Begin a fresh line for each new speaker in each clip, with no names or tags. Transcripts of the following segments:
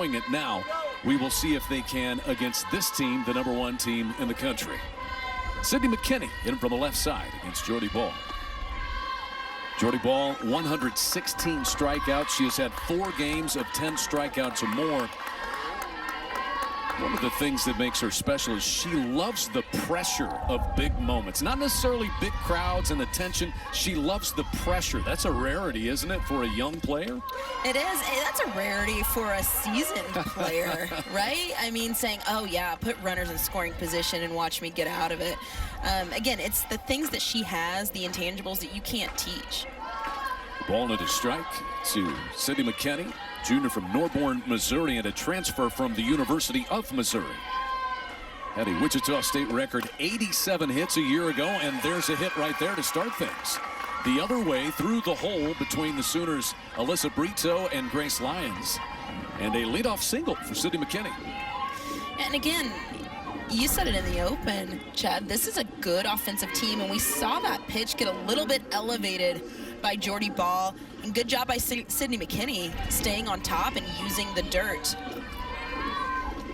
showing it now. We will see if they can against this team, the #1 team in the country. Sydney McKinney in from the left side against Jordy Bahl. Jordy Bahl, 116 strikeouts. She has had 4 games of 10 strikeouts or more. One of the things that makes her special is she loves the pressure of big moments. Not necessarily big crowds and attention. She loves the pressure. That's a rarity, isn't it, for a young player?
It is. That's a rarity for a seasoned player, right? I mean, saying, oh, yeah, put runners in scoring position and watch me get out of it. Again, it's the things that she has, the intangibles that you can't teach.
Ball and a strike to Sydney McKinney, junior from Norborn, Missouri, and a transfer from the University of Missouri. Had a Wichita State record 87 hits a year ago, and there's a hit right there to start things. The other way through the hole between the Sooners' Alyssa Brito and Grace Lyons. And a leadoff single for Sydney McKinney.
And again, you said it in the open, Chad. This is a good offensive team, and we saw that pitch get a little bit elevated by Jordy Bahl. And good job by Sydney McKinney staying on top and using the dirt.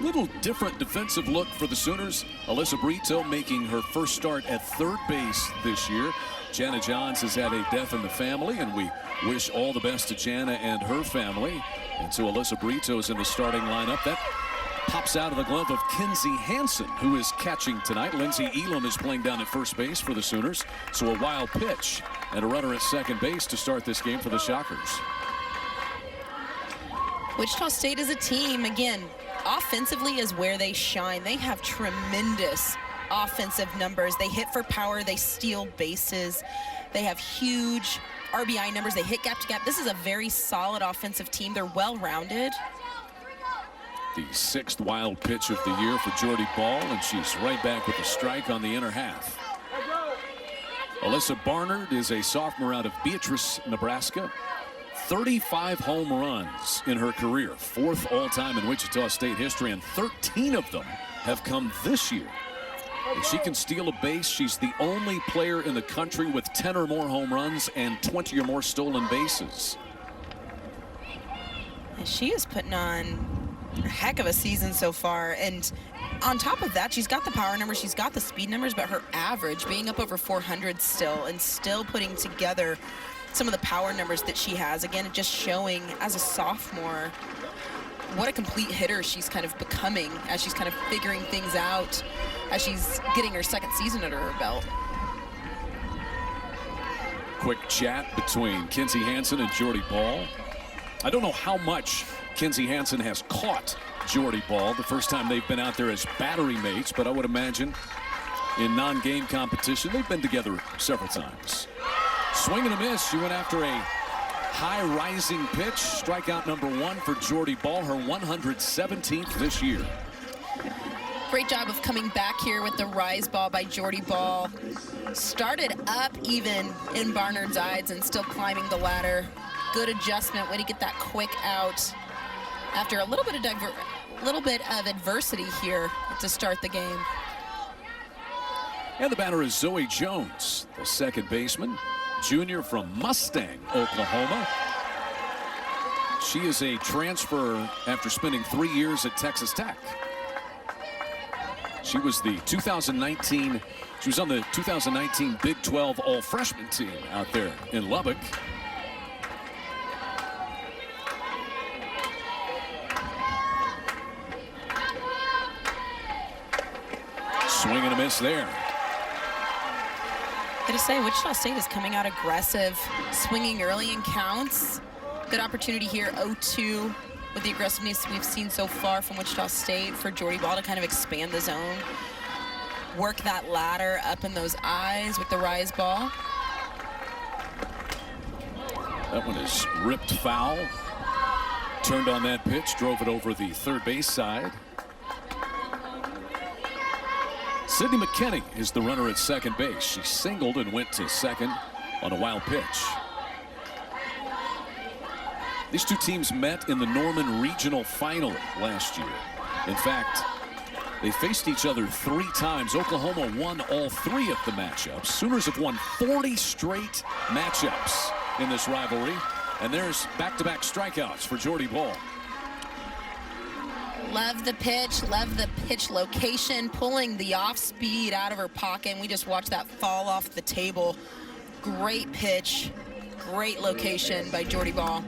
Little different defensive look for the Sooners. Alyssa Brito making her first start at third base this year. Jana Johns has had a death in the family, and we wish all the best to Jana and her family. And so Alyssa Brito is in the starting lineup. That pops out of the glove of Kinsey Hansen, who is catching tonight. Lindsey Elam is playing down at first base for the Sooners. So a wild pitch and a runner at second base to start this game for the Shockers.
Wichita State is a team, again, offensively is where they shine. They have tremendous offensive numbers. They hit for power. They steal bases. They have huge RBI numbers. They hit gap to gap. This is a very solid offensive team. They're well-rounded.
The 6th wild pitch of the year for Jordy Bahl, and she's right back with a strike on the inner half. Alyssa Barnard is a sophomore out of Beatrice, Nebraska. 35 home runs in her career, 4th all-time in Wichita State history, and 13 of them have come this year. If she can steal a base, she's the only player in the country with 10 or more home runs and 20 or more stolen bases.
And she is putting on a heck of a season so far, and on top of that, she's got the power numbers, she's got the speed numbers, but her average being up over 400 still, and still putting together some of the power numbers that she has. Again, just showing as a sophomore what a complete hitter she's kind of becoming as she's kind of figuring things out as she's getting her 2nd season under her belt.
Quick chat between Kinsey Hansen and Jordy Bahl. I don't know how much Kinsey Hansen has caught Jordy Bahl the first time they've been out there as battery mates, but I would imagine in non-game competition they've been together several times. Swing and a miss. She went after a high rising pitch. Strikeout number 1 for Jordy Bahl, her 117th this year.
Great job of coming back here with the rise ball by Jordy Bahl. Started up even in Barnard's eyes and still climbing the ladder. Good adjustment, way to get that quick out after a little bit of adversity here to start the game.
And the batter is Zoe Jones, the second baseman, junior from Mustang, Oklahoma. She is a transfer after spending 3 years at Texas Tech. She was on the 2019 Big 12 all-freshman team out there in Lubbock. Swing and a miss there.
Gotta say, Wichita State is coming out aggressive, swinging early in counts. Good opportunity here, 0-2, with the aggressiveness we've seen so far from Wichita State for Jordy Bahl to kind of expand the zone, work that ladder up in those eyes with the rise ball.
That one is ripped foul. Turned on that pitch, drove it over the third base side. Sydney McKinney is the runner at second base. She singled and went to second on a wild pitch. These two teams met in the Norman Regional Final last year. In fact, they faced each other 3 times. Oklahoma won all 3 of the matchups. Sooners have won 40 straight matchups in this rivalry. And there's back-to-back strikeouts for Jordy Bahl.
Love the pitch location, pulling the off speed out of her pocket. And we just watched that fall off the table. Great pitch, great location by Jordy Ball.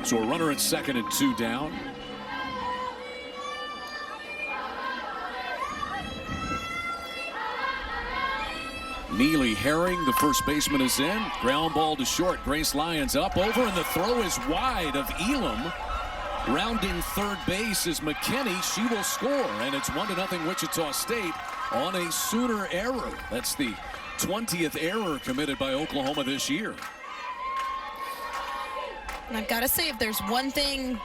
So a runner at second and 2 down. Neely Herring, the first baseman, is in. Ground ball to short. Grace Lyons up over, and the throw is wide of Elam. Rounding third base is McKinney. She will score, and it's 1-0 Wichita State on a Sooner error. That's the 20th error committed by Oklahoma this year.
And I've got to say, if there's one thing,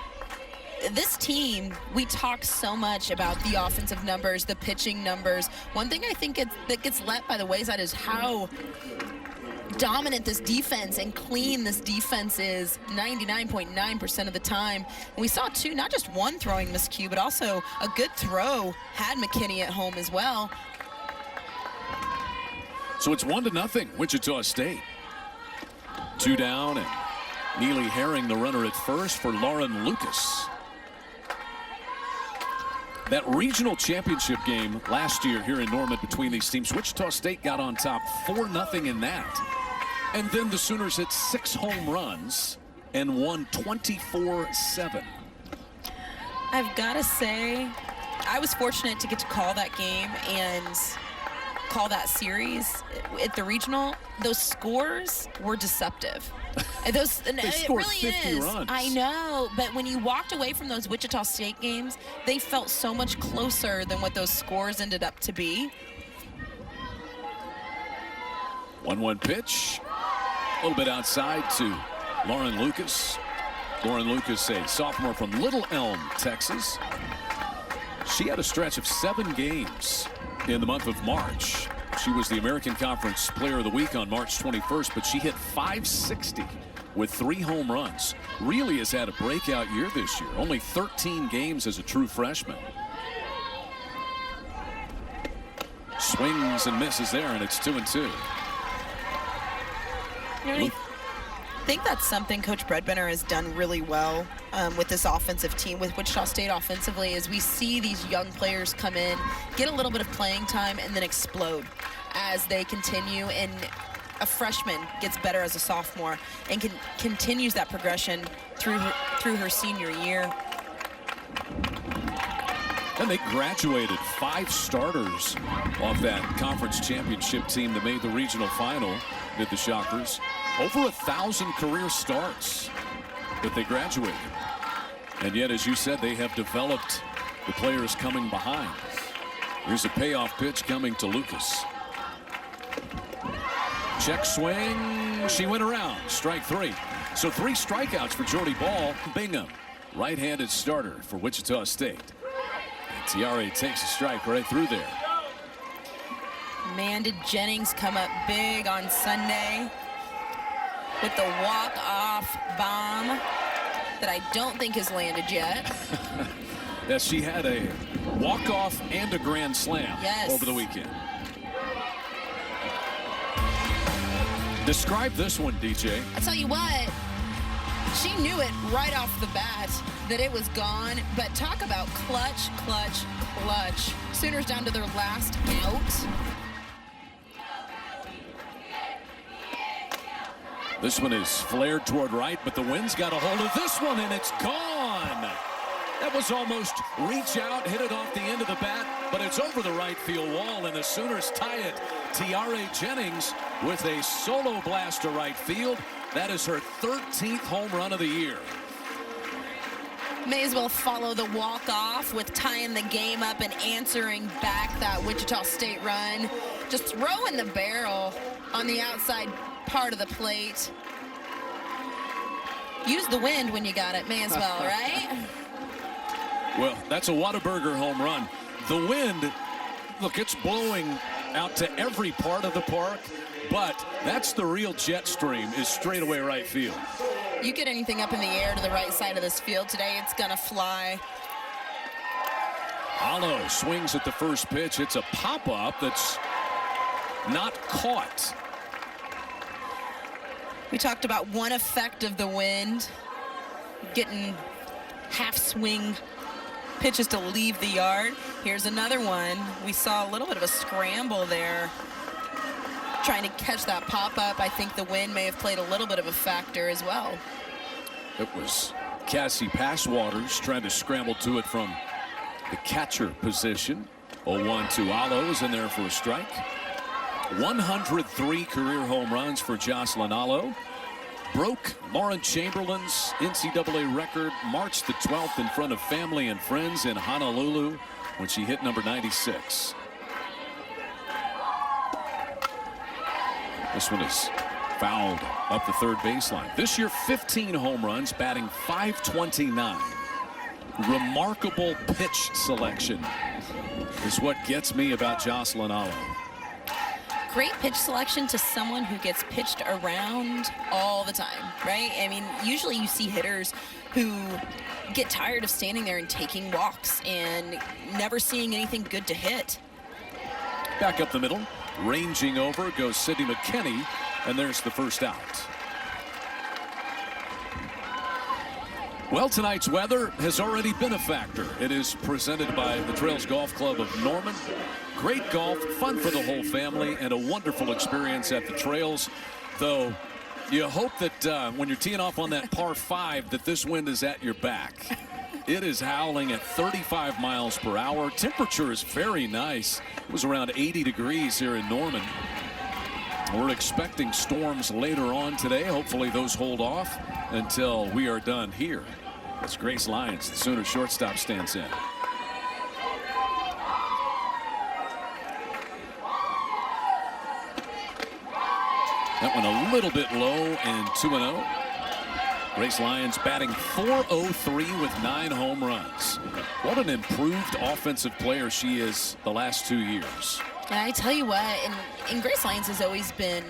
this team, we talk so much about the offensive numbers, the pitching numbers. One thing I think that gets let by the wayside is how dominant this defense and clean this defense is 99.9% of the time. And we saw two, not just one throwing miscue, but also a good throw had McKinney at home as well.
So it's 1-0 Wichita State. 2 down, and Neely Herring the runner at first for Lauren Lucas. That regional championship game last year here in Norman between these teams, Wichita State got on top 4-0 in that. And then the Sooners hit 6 home runs and won 24-7.
I've got to say, I was fortunate to get to call that game and call that series at the regional. Those scores were deceptive.
They scored
really
50
is.
runs.
I know, but when you walked away from those Wichita State games, they felt so much closer than what those scores ended up to be.
1-1 pitch. A little bit outside to Lauren Lucas. Lauren Lucas, a sophomore from Little Elm, Texas. She had a stretch of 7 games in the month of March. She was the American Conference Player of the Week on March 21st, but she hit .560 with 3 home runs. Really has had a breakout year this year. Only 13 games as a true freshman. Swings and misses there, and it's 2-2.
I think that's something Coach Bredbender has done really well with this offensive team, with Wichita State offensively, is we see these young players come in, get a little bit of playing time, and then explode as they continue. And a freshman gets better as a sophomore and continues that progression through her senior year.
And they graduated 5 starters off that conference championship team that made the regional final, did the Shockers. Over 1,000 career starts that they graduated. And yet, as you said, they have developed the players coming behind. Here's a payoff pitch coming to Lucas. Check swing. She went around. Strike 3. So 3 strikeouts for Jordy Ball. Bingham, right-handed starter for Wichita State. And Tiare takes a strike right through there.
Man, did Jennings come up big on Sunday with the walk-off bomb that I don't think has landed yet.
Yes, she had a walk-off and a grand slam over the weekend. Describe this one, DJ.
I tell you what, she knew it right off the bat that it was gone, but talk about clutch, clutch, clutch. Sooners down to their last out.
This one is flared toward right, but the wind's got a hold of this one, and it's gone. That was almost reach out, hit it off the end of the bat, but it's over the right field wall, and the Sooners tie it. Tiare Jennings with a solo blast to right field. That is her 13th home run of the year.
May as well follow the walk-off with tying the game up and answering back that Wichita State run. Just throwing the barrel on the outside part of the plate. Use the wind when you got it, may as well, right?
Well, that's a Whataburger home run. The wind, look, it's blowing out to every part of the park, but that's the real jet stream, is straight away right field.
You get anything up in the air to the right side of this field today, it's gonna fly.
Allo swings at the first pitch. It's a pop-up that's not caught.
We talked about one effect of the wind. getting half swing pitches to leave the yard. Here's another one. We saw a little bit of a scramble there, trying to catch that pop-up. I think the wind may have played a little bit of a factor as well.
It was Cassie Passwaters trying to scramble to it from the catcher position. 0-1 to Alo is in there for a strike. 103 career home runs for Jocelyn Alo. Broke Lauren Chamberlain's NCAA record March the 12th in front of family and friends in Honolulu when she hit number 96. This one is fouled up the third baseline. This year, 15 home runs, batting .529. Remarkable pitch selection is what gets me about Jocelyn Alo.
Great pitch selection to someone who gets pitched around all the time, right? I mean, usually you see hitters who get tired of standing there and taking walks and never seeing anything good to hit.
Back up the middle, ranging over goes Sydney McKinney, and there's the first out. Well, tonight's weather has already been a factor. It is presented by the Trails Golf Club of Norman. Great golf, fun for the whole family, and a wonderful experience at the Trails. Though you hope that when you're teeing off on that par 5 that this wind is at your back. It is howling at 35 miles per hour. Temperature is very nice. It was around 80 degrees here in Norman. We're expecting storms later on today. Hopefully those hold off until we are done here. As Grace Lyons, the Sooner shortstop, stands in. That one a little bit low, and 2-0. Grace Lyons batting .403 with 9 home runs. What an improved offensive player she is the last 2 years.
And I tell you what, and Grace Lyons has always been,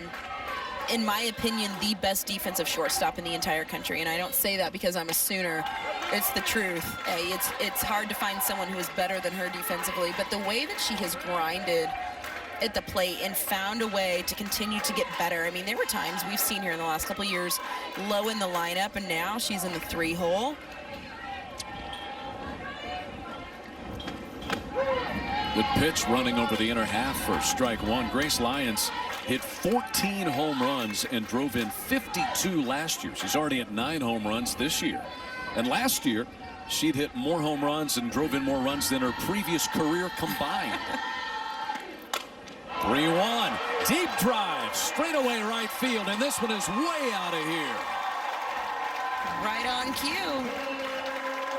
in my opinion, the best defensive shortstop in the entire country. And I don't say that because I'm a Sooner. It's the truth. It's hard to find someone who is better than her defensively. But the way that she has grinded at the plate and found a way to continue to get better. I mean, there were times we've seen her in the last couple of years low in the lineup, and now she's in the 3-hole.
Good pitch running over the inner half for strike one. Grace Lyons hit 14 home runs and drove in 52 last year. She's already at 9 home runs this year. And last year, she'd hit more home runs and drove in more runs than her previous career combined. 3-1. Deep drive, straightaway right field, and this one is way out of here.
Right on cue.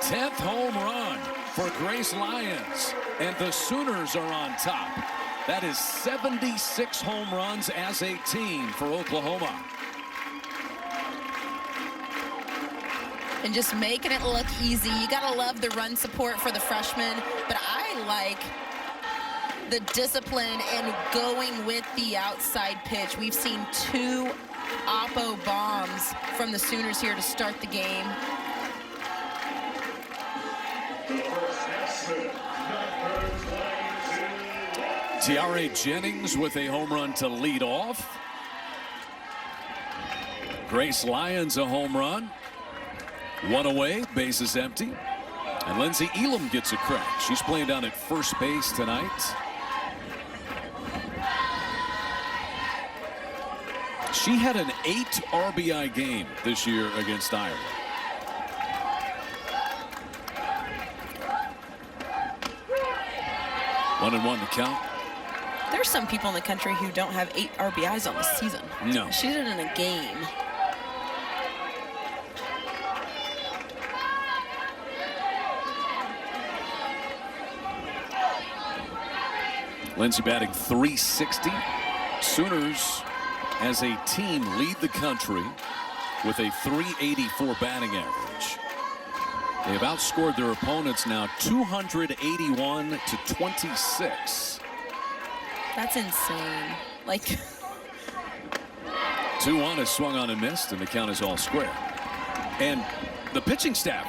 10th home run for Grace Lyons, and the Sooners are on top. That is 76 home runs as a team for Oklahoma.
And just making it look easy. You gotta love the run support for the freshman, but I like the discipline and going with the outside pitch. We've seen 2 oppo bombs from the Sooners here to start the game.
Tiare Jennings with a home run to lead off. Grace Lyons a home run. 1 away, bases empty. And Lindsey Elam gets a crack. She's playing down at first base tonight. She had an 8 RBI game this year against Iowa. One and 1 to count.
There's some people in the country who don't have 8 RBIs on the season.
No.
She did it in a game.
Lindsey batting .360. Sooners, as a team, lead the country with a .384 batting average. They have outscored their opponents now 281 to 26.
That's insane. Like
2-1 is swung on and missed, and the count is all square. And the pitching staff,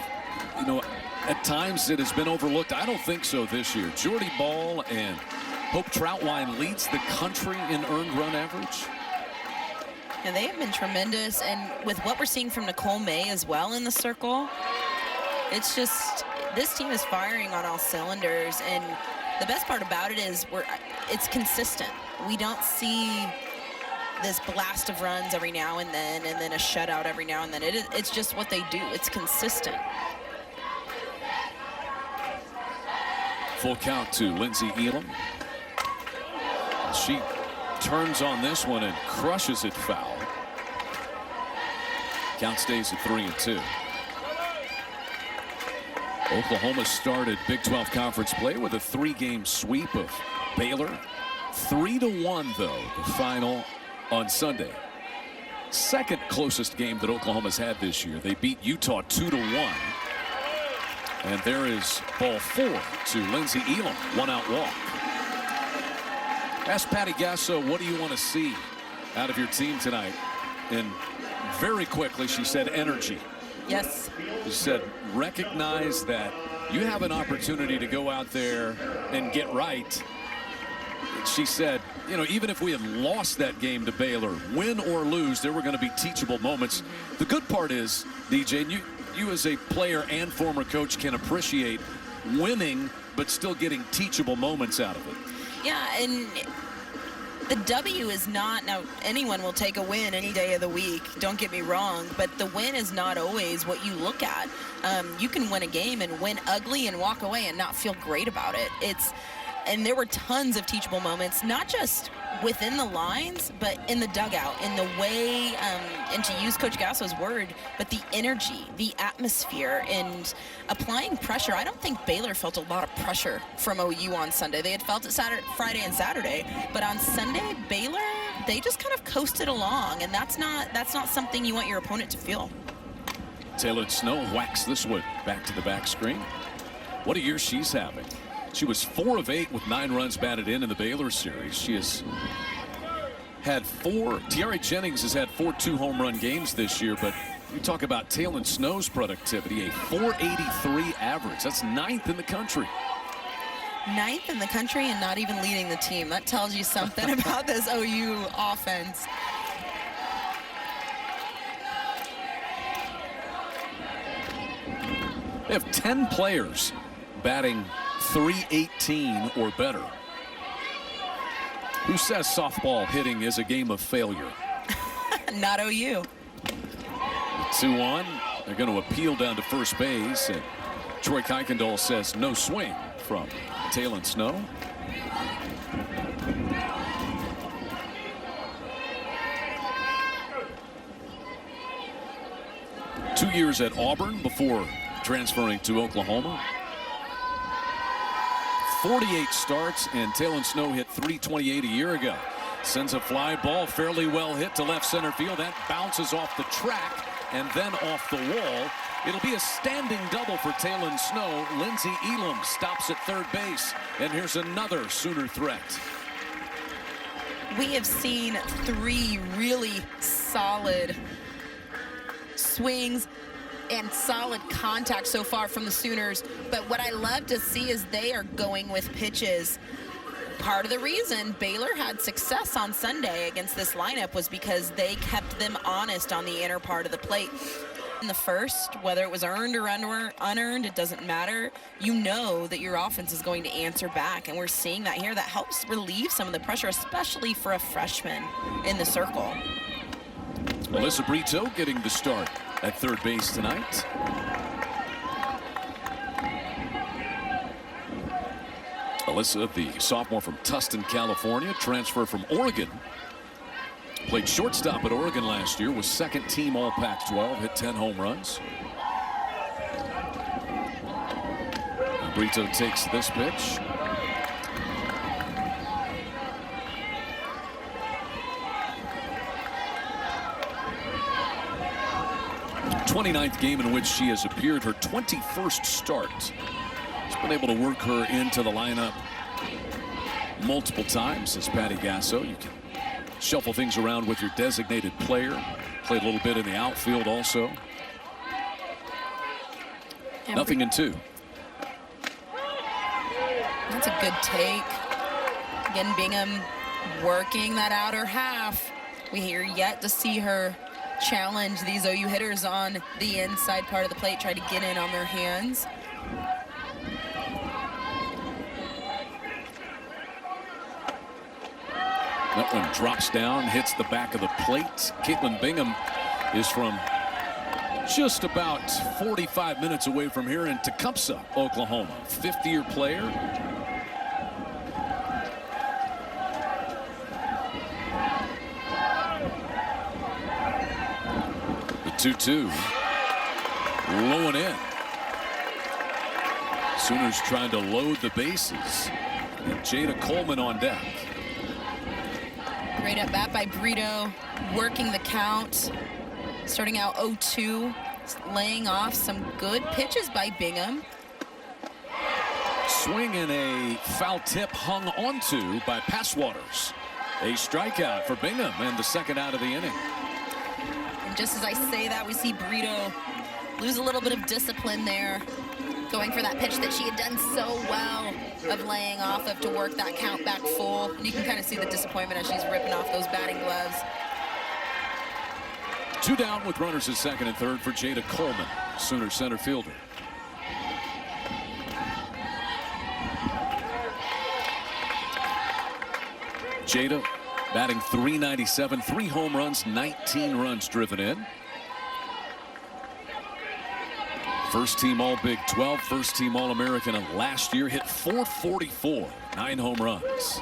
you know, at times it has been overlooked. I don't think so this year. Jordy Ball and Hope Troutwine leads the country in earned run average.
And they have been tremendous. And with what we're seeing from Nicole May as well in the circle, it's just, this team is firing on all cylinders. And the best part about it is it's consistent. We don't see this blast of runs every now and then a shutout every now and then. It's just what they do. It's consistent.
Full count to Lindsey Elam. She turns on this one and crushes it foul. Count stays at 3-2. Oklahoma started Big 12 conference play with a 3-game sweep of Baylor. 3-1 though, the final on Sunday. Second closest game that Oklahoma's had this year. They beat Utah 2-1. And there is ball 4 to Lindsey Elam. One-out walk. Ask Patty Gasso, what do you want to see out of your team tonight? And very quickly she said energy.
Yes.
She said recognize that you have an opportunity to go out there and get right. She said, you know, even if we had lost that game to Baylor, win or lose, there were going to be teachable moments. The good part is, DJ, and you as a player and former coach can appreciate winning but still getting teachable moments out of it.
Yeah, and the W is not, now anyone will take a win any day of the week, don't get me wrong, but the win is not always what you look at. You can win a game and win ugly and walk away and not feel great about it. And there were tons of teachable moments, not just within the lines, but in the dugout, in the way, and to use Coach Gasso's word, but the energy, the atmosphere, and applying pressure. I don't think Baylor felt a lot of pressure from OU on Sunday. They had felt it Friday and Saturday, but on Sunday, Baylor, they just kind of coasted along, and that's not something you want your opponent to feel.
Taylor Snow whacks this one back to the back screen. What a year she's having. She was 4 of 8 with 9 runs batted in the Baylor series. She has had 4. Tiare Jennings has had 4 2-home run games this year, but you talk about Taylor Snow's productivity, a .483 average. That's 9th in the country.
9th in the country and not even leading the team. That tells you something about this OU offense.
They have 10 players batting .318 or better. Who says softball hitting is a game of failure?
Not OU.
2-1. They're going to appeal down to first base, and Troy Kuykendall says no swing from Taylor Snow. Two years at Auburn before transferring to Oklahoma. 48 starts, and Taylor Snow hit .328 a year ago. Sends a fly ball fairly well hit to left center field. That bounces off the track and then off the wall. It'll be a standing double for Taylor Snow. Lindsey Elam stops at third base, and here's another Sooner threat.
We have seen 3 really solid swings and solid contact so far from the Sooners, but what I love to see is they are going with pitches. Part of the reason Baylor had success on Sunday against this lineup was because they kept them honest on the inner part of the plate. In the first, whether it was earned or unearned, it doesn't matter. You know that your offense is going to answer back, and we're seeing that here. That helps relieve some of the pressure, especially for a freshman in the circle.
Alyssa Brito getting the start at third base tonight. Alyssa, the sophomore from Tustin, California, transfer from Oregon. Played shortstop at Oregon last year, was second team all Pac-12, hit 10 home runs. And Brito takes this pitch. '29th game in which she has appeared, her 21st start. She's been able to work her into the lineup multiple times, says Patty Gasso. You can shuffle things around with your designated player. Played a little bit in the outfield also. And nothing in 2.
That's a good take. Again, Bingham working that outer half. We are yet to see her challenge these OU hitters on the inside part of the plate, try to get in on their hands.
That one drops down, hits the back of the plate. Caitlin Bingham is from just about 45 minutes away from here in Tecumseh, Oklahoma. 50-year player. The 2-2. Low and in. Sooners trying to load the bases. And Jada Coleman on deck.
Great at bat by Brito, working the count. Starting out 0-2, laying off some good pitches by Bingham.
Swing and a foul tip hung onto by Passwaters. A strikeout for Bingham and the second out of the inning.
And just as I say that, we see Brito lose a little bit of discipline there, going for that pitch that she had done so well of laying off of to work that count back full. And you can kind of see the disappointment as she's ripping off those batting gloves.
2 down with runners at second and third for Jada Coleman, Sooner center fielder. Jada batting .397, 3 home runs, 19 runs driven in. First team All Big 12, first team All American of last year, hit .444, 9 home runs.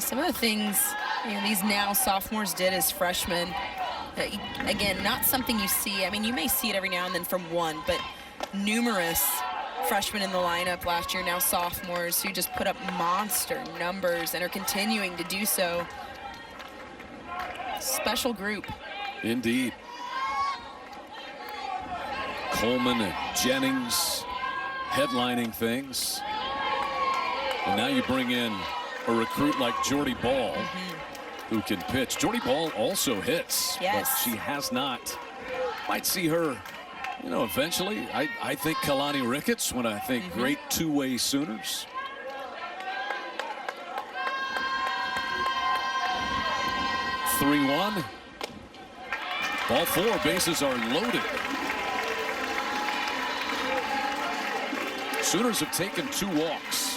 Some of the things these now sophomores did as freshmen, again, not something you see. I mean, you may see it every now and then from one, but numerous freshmen in the lineup last year, now sophomores, who just put up monster numbers and are continuing to do so. Special group.
Indeed. Coleman and Jennings headlining things. And now you bring in a recruit like Jordy Ball, who can pitch. Jordy Ball also hits,
yes,
but she has not. Might see her, eventually. I think Kalani Ricketts when I think great two-way Sooners. (3-1). Ball 4, bases are loaded. Sooners have taken 2 walks.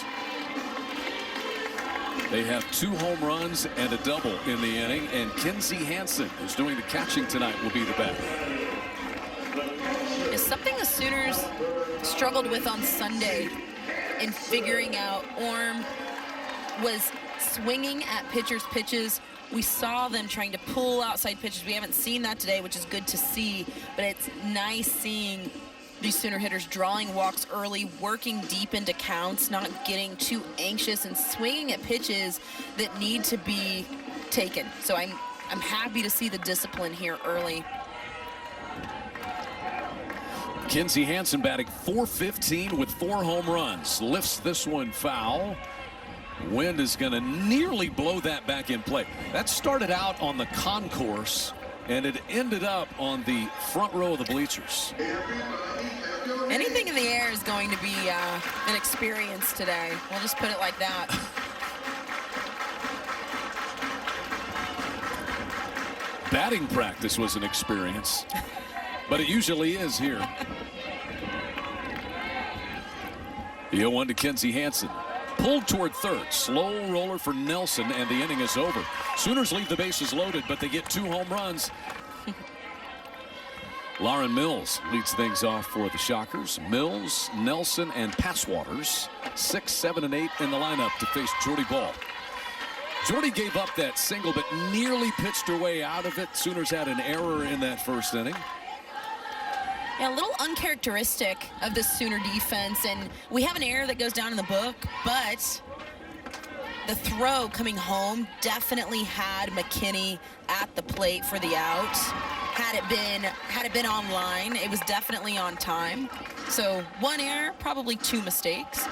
They have 2 home runs and a double in the inning, and Kinsey Hansen, who's doing the catching tonight, will be the bat.
It's something the Sooners struggled with on Sunday in figuring out. Orm was swinging at pitchers' pitches. We saw them trying to pull outside pitches. We haven't seen that today, which is good to see, but it's nice seeing these Sooner hitters drawing walks early, working deep into counts, not getting too anxious, and swinging at pitches that need to be taken. So I'm happy to see the discipline here early.
Kinsey Hansen batting .415 with 4 home runs. Lifts this one foul. Wind is going to nearly blow that back in play. That started out on the concourse, and it ended up on the front row of the bleachers.
Anything in the air is going to be an experience today. We'll just put it like that.
Batting practice was an experience, but it usually is here. The 0-1 to Kinsey Hansen. Pulled toward third. Slow roller for Nelson, and the inning is over. Sooners leave the bases loaded, but they get 2 home runs. Lauren Mills leads things off for the Shockers. Mills, Nelson, and Passwaters, 6, 7, and 8 in the lineup to face Jordy Ball. Jordy gave up that single, but nearly pitched her way out of it. Sooners had an error in that first inning.
Yeah, a little uncharacteristic of the Sooner defense, and we have an error that goes down in the book, but the throw coming home definitely had McKinney at the plate for the out. Had it been online, it was definitely on time. So 1 error, probably 2 mistakes.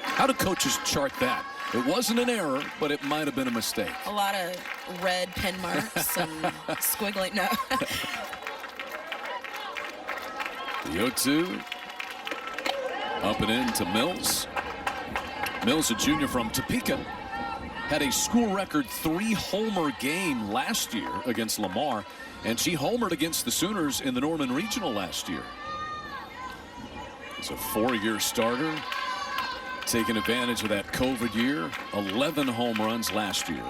How do coaches chart that? It wasn't an error, but it might have been a mistake.
A lot of red pen marks and squiggling. No.
The 0-2. Up and in to Mills. Mills, a junior from Topeka, had a school record 3-homer game last year against Lamar, and she homered against the Sooners in the Norman Regional last year. It's a 4-year starter, taking advantage of that COVID year. 11 home runs last year.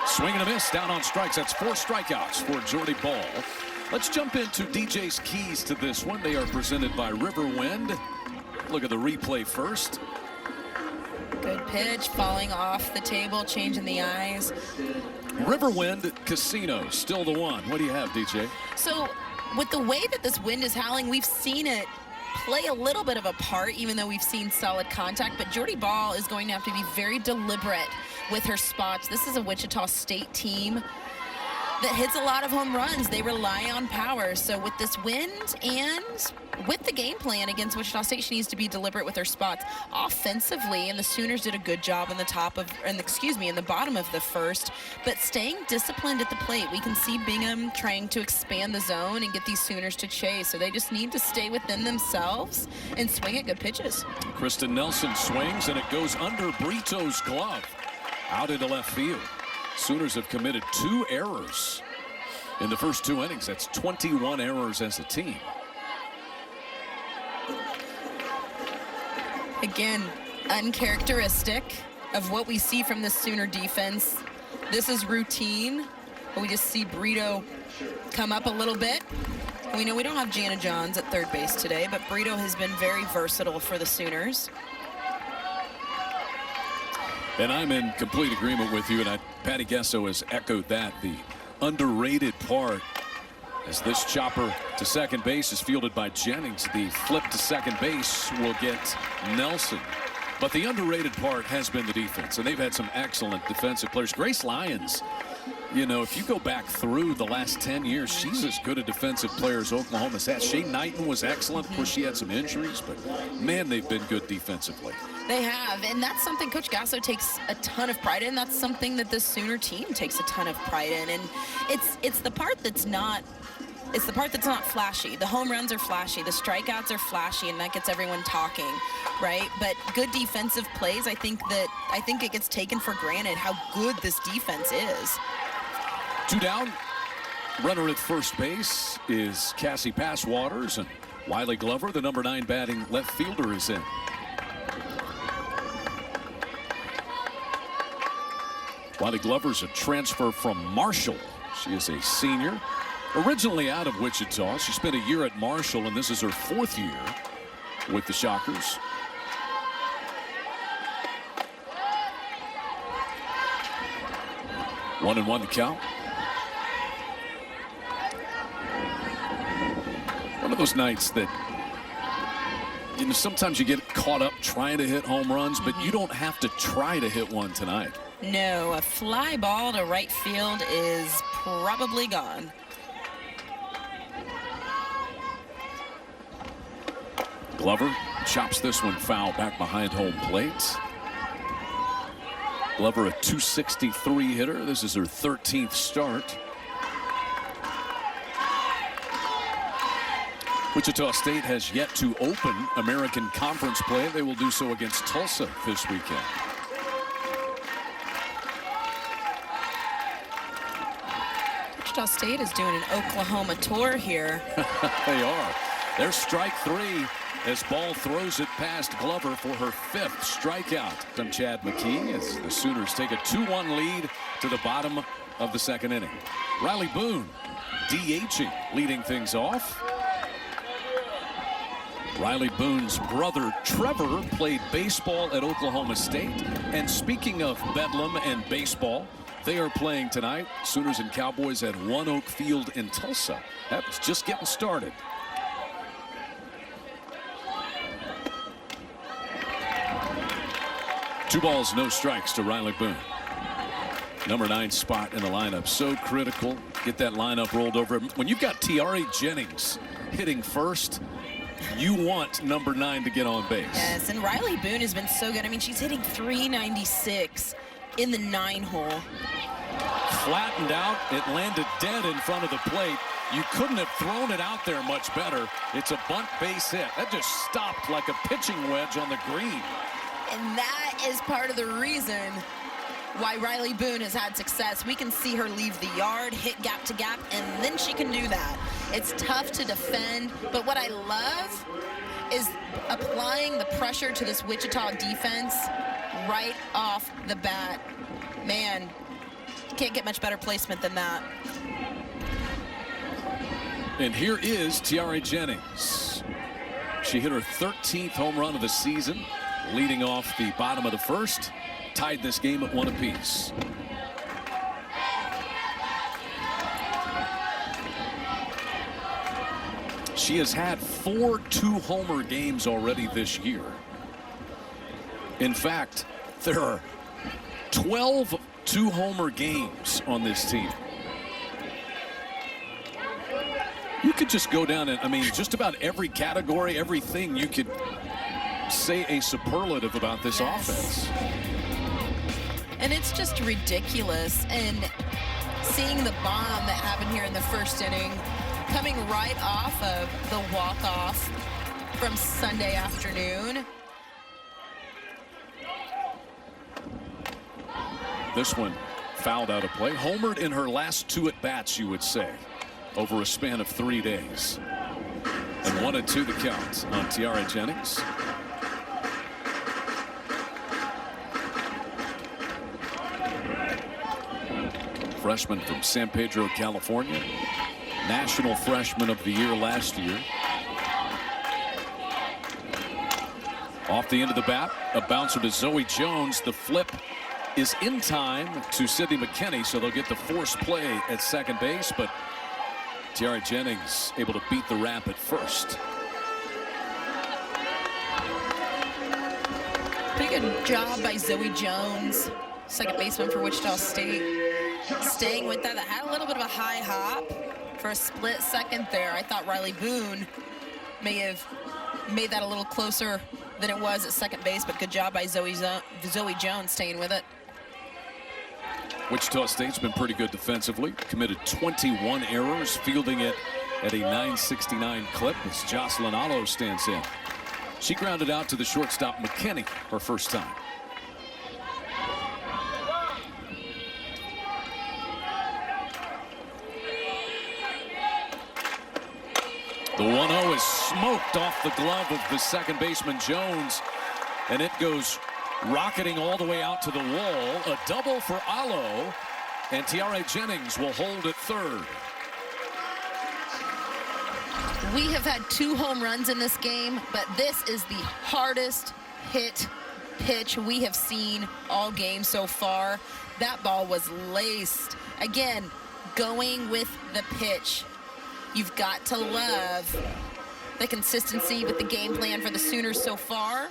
Swing and a miss, down on strikes. That's 4 strikeouts for Jordy Ball. Let's jump into DJ's keys to this one. They are presented by Riverwind. Look at the replay first.
Good pitch, falling off the table, changing the eyes.
Riverwind Casino, still the one. What do you have, DJ?
So with the way that this wind is howling, we've seen it play a little bit of a part, even though we've seen solid contact. But Jordy Ball is going to have to be very deliberate with her spots. This is a Wichita State team that hits a lot of home runs. They rely on power. So with this wind and with the game plan against Wichita State, she needs to be deliberate with her spots offensively. And the Sooners did a good job in the in the bottom of the first, but staying disciplined at the plate. We can see Bingham trying to expand the zone and get these Sooners to chase. So they just need to stay within themselves and swing at good pitches.
Kristen Nelson swings, and it goes under Brito's glove, out into left field. Sooners have committed 2 errors in the first 2 innings. That's 21 errors as a team.
Again, uncharacteristic of what we see from the Sooner defense. This is routine. We just see Brito come up a little bit. We know we don't have Jana Johns at third base today, but Brito has been very versatile for the Sooners.
And I'm in complete agreement with you, and Patty Gesso has echoed that. The underrated part, as this chopper to second base is fielded by Jennings, the flip to second base will get Nelson. But the underrated part has been the defense, and they've had some excellent defensive players. Grace Lyons, you know, if you go back through the last 10 years, she's as good a defensive player as Oklahoma's had. Shane Knighton was excellent. Of course, she had some injuries, but man, they've been good defensively.
They have, and that's something Coach Gasso takes a ton of pride in. That's something that the Sooner team takes a ton of pride in, and it's the part that's not. It's the part that's not flashy. The home runs are flashy, the strikeouts are flashy, and that gets everyone talking, right? But good defensive plays, I think it gets taken for granted how good this defense is.
2 down. Runner at first base is Cassie Passwaters, and Wiley Glover, the number 9 batting left fielder, is in. Wiley Glover's a transfer from Marshall. She is a senior, originally out of Wichita. She spent a year at Marshall, and this is her 4th year with the Shockers. One and one the count. One of those nights that, you know, sometimes you get caught up trying to hit home runs, but you don't have to try to hit one tonight.
No, a fly ball to right field is probably gone.
Glover chops this one foul back behind home plate. Glover, a .263 hitter. This is her 13th start. Wichita State has yet to open American Conference play. They will do so against Tulsa this weekend.
Wichita State is doing an Oklahoma tour here.
They are. There's strike 3 as Ball throws it past Glover for her 5th strikeout. From Chad McKee as the Sooners take a 2-1 lead to the bottom of the 2nd inning. Riley Boone DHing, leading things off. Riley Boone's brother Trevor played baseball at Oklahoma State. And speaking of Bedlam and baseball, they are playing tonight. Sooners and Cowboys at One Oak Field in Tulsa. That's just getting started. Two balls, no strikes to Riley Boone. Number 9 spot in the lineup. So critical. Get that lineup rolled over. When you've got Tiare Jennings hitting first, you want number 9 to get on base.
Yes, and Riley Boone has been so good. I mean, she's hitting .396 in the 9 hole.
Flattened out. It landed dead in front of the plate. You couldn't have thrown it out there much better. It's a bunt base hit. That just stopped like a pitching wedge on the green.
And that is part of the reason why Riley Boone has had success. We can see her leave the yard, hit gap to gap, and then she can do that. It's tough to defend, but what I love is applying the pressure to this Wichita defense right off the bat. Man, can't get much better placement than that.
And here is Tiare Jennings. She hit her 13th home run of the season, leading off the bottom of the first. Tied this game at 1 apiece. She has had 4 two-homer games already this year. In fact, there are 12 two-homer games on this team. You could just go down and, I mean, just about every category, everything, you could say a superlative about this offense.
And it's just ridiculous. And seeing the bomb that happened here in the first inning, coming right off of the walk-off from Sunday afternoon.
This one fouled out of play. Homered in her last 2 at-bats, you would say, over a span of 3 days. And 1-2 the count on Tiare Jennings. Freshman from San Pedro, California. National Freshman of the Year last year. Off the end of the bat, a bouncer to Zoe Jones. The flip is in time to Sydney McKinney, so they'll get the forced play at second base, but Tiare Jennings able to beat the ramp at first.
Pretty good job by Zoe Jones, second baseman for Wichita State. Staying with that. That had a little bit of a high hop for a split second there. I thought Riley Boone may have made that a little closer than it was at second base, but good job by Zoe Jones staying with it.
Wichita State's been pretty good defensively. Committed 21 errors, fielding it at a .969 clip as Jocelyn Allo stands in. She grounded out to the shortstop McKinney her first time. The 1-0 is smoked off the glove of the second baseman Jones, and it goes rocketing all the way out to the wall. A double for Allo, and Tiare Jennings will hold at third.
We have had 2 home runs in this game, but this is the hardest hit pitch we have seen all game so far. That ball was laced. Again, going with the pitch. You've got to love the consistency with the game plan for the Sooners so far.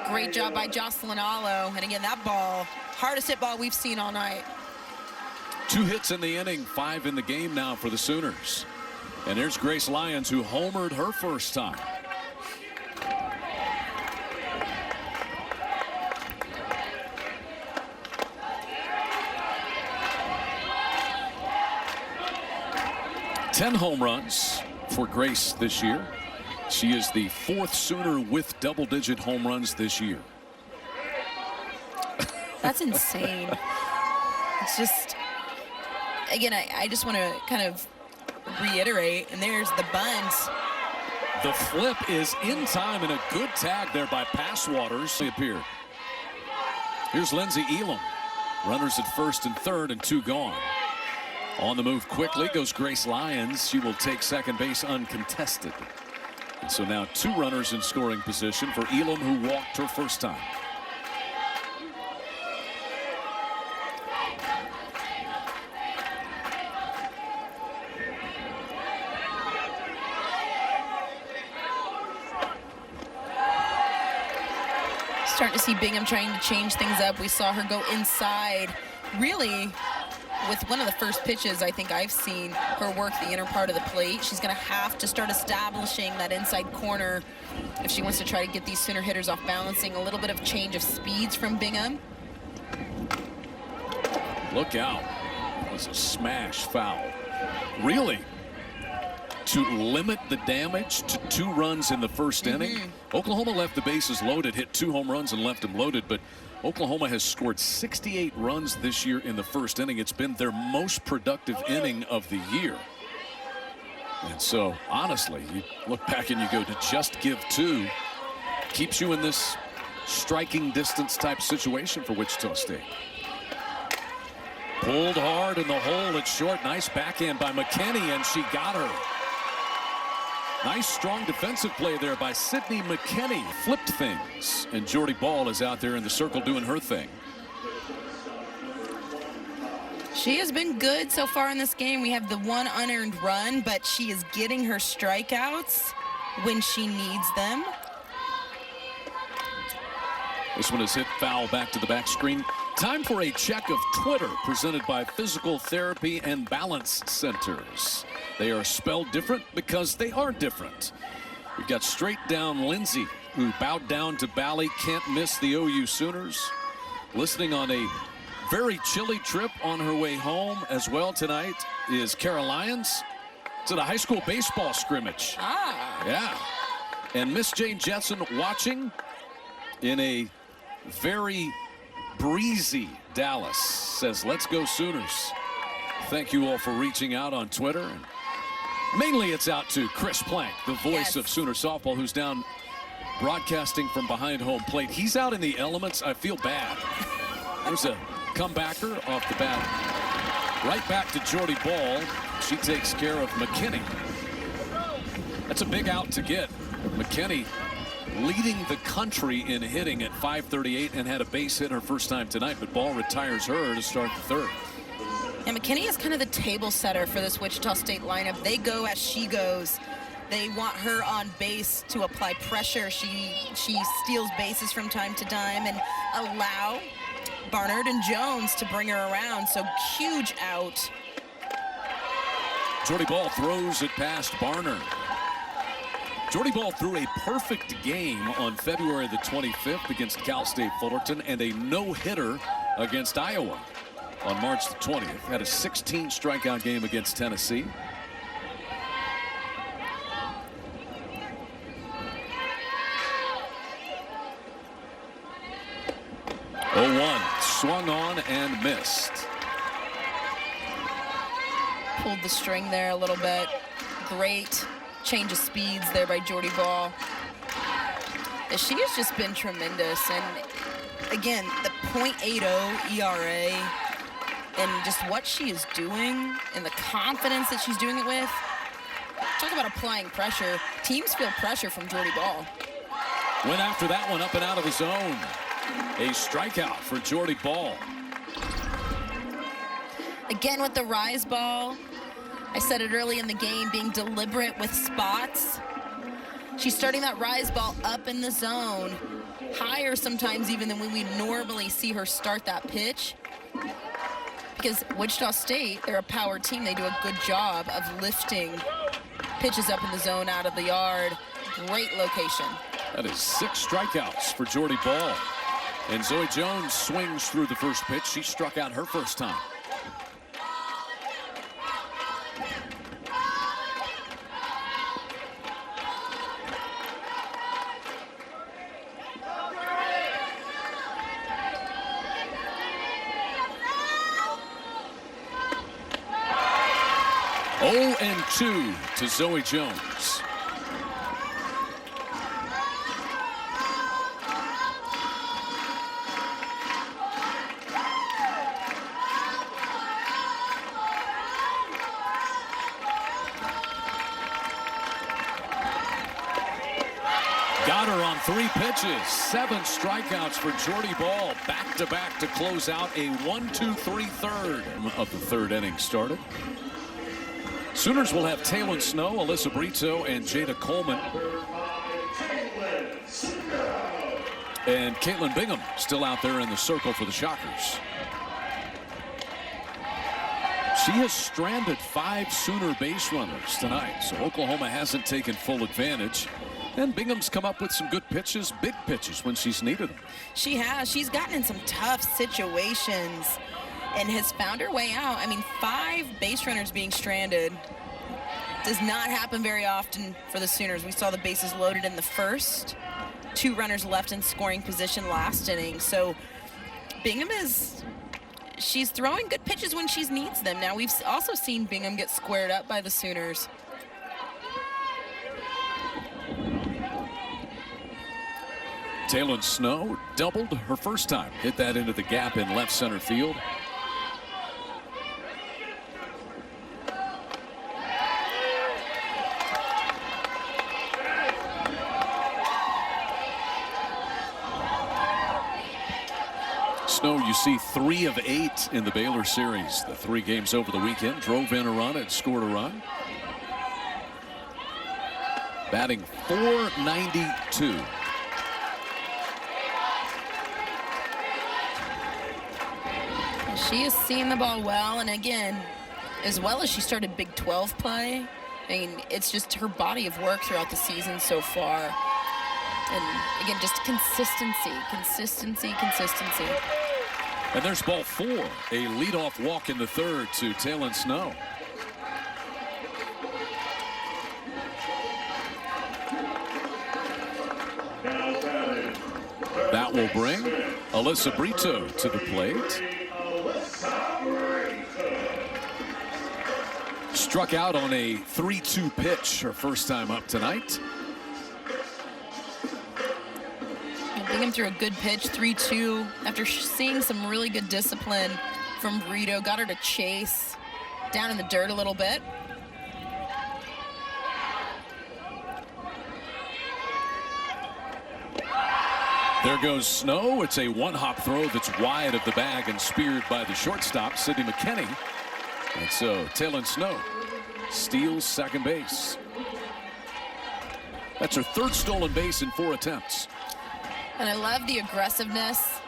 Great job by Jocelyn Allo. And again, that ball, hardest hit ball we've seen all night.
2 hits in the inning, 5 in the game now for the Sooners. And there's Grace Lyons, who homered her first time. Ten home runs for Grace this year. She is the 4th Sooner with double-digit home runs this year.
That's insane. It's just, again, I just want to kind of reiterate, and there's the bunt.
The flip is in time, and a good tag there by Passwaters. They appear. Here's Lindsey Elam. Runners at first and third, and 2 gone. On the move quickly goes Grace Lyons. She will take second base uncontested. And so now 2 runners in scoring position for Elam, who walked her first time.
Starting to see Bingham trying to change things up. We saw her go inside, really, with one of the first pitches I think I've seen her work the inner part of the plate. She's going to have to start establishing that inside corner if she wants to try to get these Sooner hitters off balancing. A little bit of change of speeds from Bingham.
Look out. It was a smash foul. Really to limit the damage to 2 runs in the first inning. Oklahoma left the bases loaded, hit 2 home runs and left them loaded, but Oklahoma has scored 68 runs this year in the first inning. It's been their most productive inning of the year. And so, honestly, you look back and you go, to just give 2 keeps you in this striking distance type situation for Wichita State. Pulled hard in the hole at short. Nice backhand by McKinney, and she got her. Nice, strong defensive play there by Sydney McKinney. Flipped things, and Jordy Ball is out there in the circle doing her thing.
She has been good so far in this game. We have the 1 unearned run, but she is getting her strikeouts when she needs them.
This one is hit foul back to the back screen. Time for a check of Twitter, presented by Physical Therapy and Balance Centers. They are spelled different because they are different. We've got straight down Lindsay, who bowed down to Bally, can't miss the OU Sooners. Listening on a very chilly trip on her way home as well tonight is Kara Lyons. It's at a high school baseball scrimmage. Yeah. And Miss Jane Jetson watching in a very breezy Dallas. Says, let's go Sooners. Thank you all for reaching out on Twitter. And mainly it's out to Chris Plank, the voice of Sooner softball, who's down broadcasting from behind home plate. He's out in the elements. I feel bad. There's a comebacker off the bat. Right back to Jordy Ball. She takes care of McKinney. That's a big out to get. McKinney leading the country in hitting at .538 and had a base hit her first time tonight, but Ball retires her to start the third.
And McKinney is kind of the table setter for this Wichita State lineup. They go as she goes. They want her on base to apply pressure. She steals bases from time to time and allow Barnard and Jones to bring her around. So huge out.
Jordy Ball throws it past Barnard. Jordy Ball threw a perfect game on February the 25th against Cal State Fullerton and a no-hitter against Iowa on March the 20th. Had a 16 strikeout game against Tennessee. Swung on and missed.
Pulled the string there a little bit. Great change of speeds there by Jordy Ball. She has just been tremendous. And again, the .80 ERA and just what she is doing and the confidence that she's doing it with. Talk about applying pressure. Teams feel pressure from Jordy Ball.
Went after that one up and out of the zone. A strikeout for Jordy Ball.
Again with the rise ball. I said it early in the game, being deliberate with spots. She's starting that rise ball up in the zone, higher sometimes even than when we normally see her start that pitch. Because Wichita State, they're a power team. They do a good job of lifting pitches up in the zone out of the yard. Great location.
That is 6 strikeouts for Jordy Ball. And Zoe Jones swings through the first pitch. She struck out her first time. Oh, and 2 to Zoe Jones. Got her on 3 pitches. 7 strikeouts for Jordy Ball. Back-to-back to close out a 1-2-3 third of the third inning started. Sooners will have Taylor Snow, Alyssa Brito, and Jada Coleman. And Caitlin Bingham still out there in the circle for the Shockers. She has stranded 5 Sooner base runners tonight, so Oklahoma hasn't taken full advantage. And Bingham's come up with some good pitches, big pitches when she's needed them.
She has. She's gotten in some tough situations and has found her way out. I mean, 5 base runners being stranded. Does not happen very often for the Sooners. We saw the bases loaded in the first. 2 runners left in scoring position last inning. So Bingham she's throwing good pitches when she needs them. Now, we've also seen Bingham get squared up by the Sooners.
Taylor Snow doubled her first time. Hit that into the gap in left center field. Snow, you see 3 of 8 in the Baylor series. The 3 games over the weekend. Drove in a run and scored a run. Batting .492.
She has seen the ball well, and again, as well as she started Big 12 play, I mean, it's just her body of work throughout the season so far. And again, just consistency.
And there's ball 4. A leadoff walk in the third to Taylor Snow. That will bring Alyssa Brito to the plate. Struck out on a 3-2 pitch her first time up tonight.
Bingham threw a good pitch, 3-2, after seeing some really good discipline from Brito. Got her to chase down in the dirt a little bit.
There goes Snow. It's a one-hop throw that's wide of the bag and speared by the shortstop, Sydney McKinney. And so Taylor Snow steals second base. That's her 3rd stolen base in 4 attempts.
And I love the aggressiveness.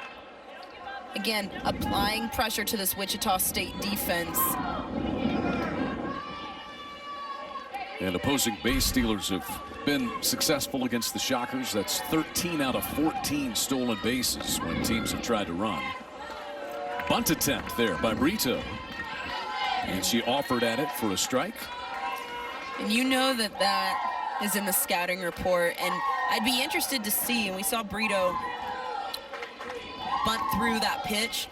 Again, applying pressure to this Wichita State defense.
And opposing base stealers have been successful against the Shockers. That's 13 out of 14 stolen bases when teams have tried to run. Bunt attempt there by Brito. And she offered at it for a strike.
And you know that is in the scouting report. And I'd be interested to see, and we saw Brito bunt through that pitch,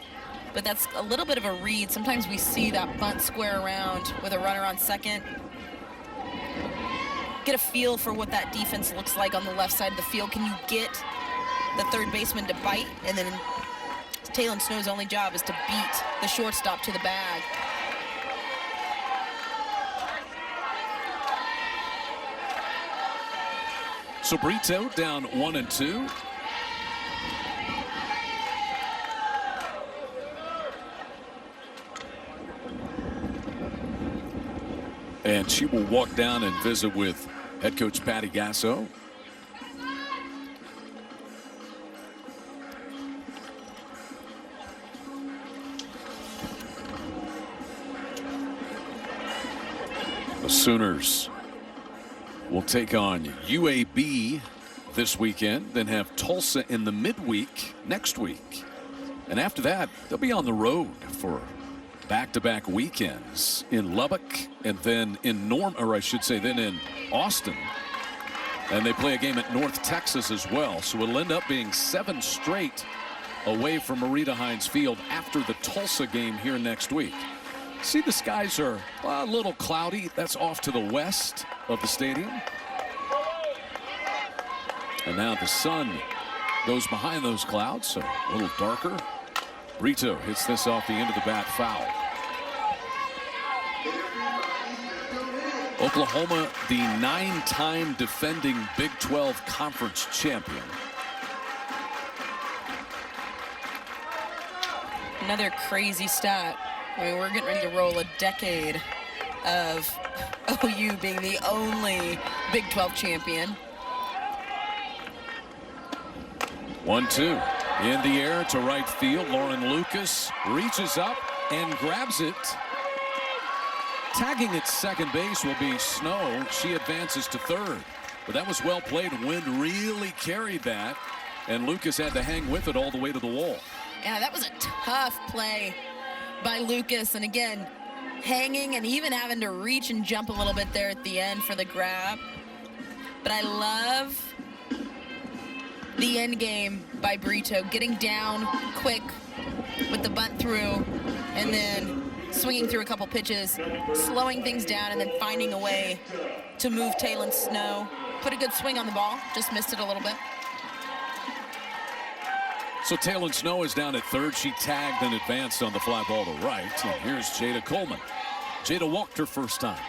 but that's a little bit of a read. Sometimes we see that bunt square around with a runner on second. Get a feel for what that defense looks like on the left side of the field. Can you get the third baseman to bite? And then Taylor Snow's only job is to beat the shortstop to the bag.
So Brito down 1-2. And she will walk down and visit with head coach Patty Gasso. The Sooners will take on UAB this weekend, then have Tulsa in the midweek next week. And after that, they'll be on the road for back-to-back weekends in Lubbock and then in then in Austin. And they play a game at North Texas as well. So it'll end up being 7 straight away from Marita Hines Field after the Tulsa game here next week. See, the skies are a little cloudy. That's off to the west of the stadium. And now the sun goes behind those clouds, so a little darker. Brito hits this off the end of the bat, foul. Oklahoma, the 9-time defending Big 12 Conference champion.
Another crazy stat. I mean, we're getting ready to roll a decade of OU being the only Big 12 champion.
1-2 in the air to right field. Lauren Lucas reaches up and grabs it. Tagging at second base will be Snow. She advances to third. But that was well played. Wind really carried that, and Lucas had to hang with it all the way to the wall.
Yeah, that was a tough play by Lucas. And again, hanging and even having to reach and jump a little bit there at the end for the grab. But I love the end game by Brito, getting down quick with the bunt through and then swinging through a couple pitches, slowing things down, and then finding a way to move Taylon Snow. Put a good swing on the ball, just missed it a little bit.
So Taylon Snow is down at third. She tagged and advanced on the fly ball to right. And here's Jada Coleman. Jada walked her first time.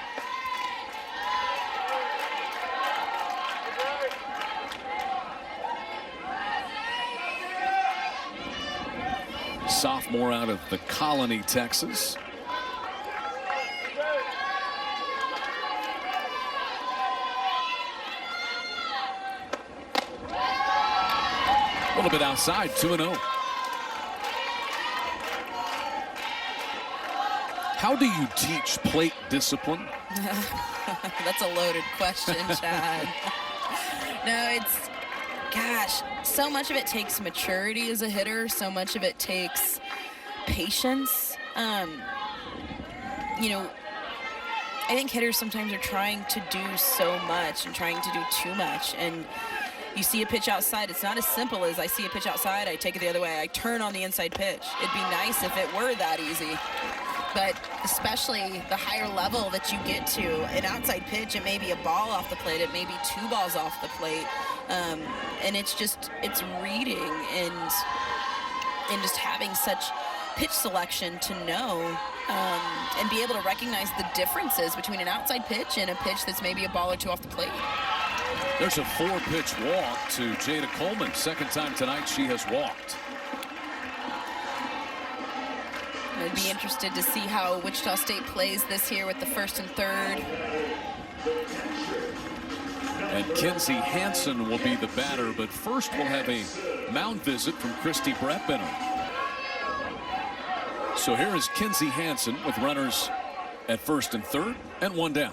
Sophomore out of the Colony, Texas. A little bit outside, 2-0. How do you teach plate discipline?
That's a loaded question, Chad. No, it's, gosh, so much of it takes maturity as a hitter. So much of it takes patience. You know, I think hitters sometimes are trying to do so much and trying to do too much. And you see a pitch outside, it's not as simple as I see a pitch outside, I take it the other way, I turn on the inside pitch. It'd be nice if it were that easy. But especially the higher level that you get to, an outside pitch, it may be a ball off the plate, it may be 2 balls off the plate. And it's reading and just having such pitch selection to know and be able to recognize the differences between an outside pitch and a pitch that's maybe a ball or 2 off the plate.
There's a 4-pitch walk to Jada Coleman. Second time tonight she has walked.
I'd be interested to see how Wichita State plays this here with the first and third.
And Kinsey Hansen will be the batter, but first we'll have a mound visit from Christy Breppener. So here is Kinsey Hansen with runners at first and third and 1 down.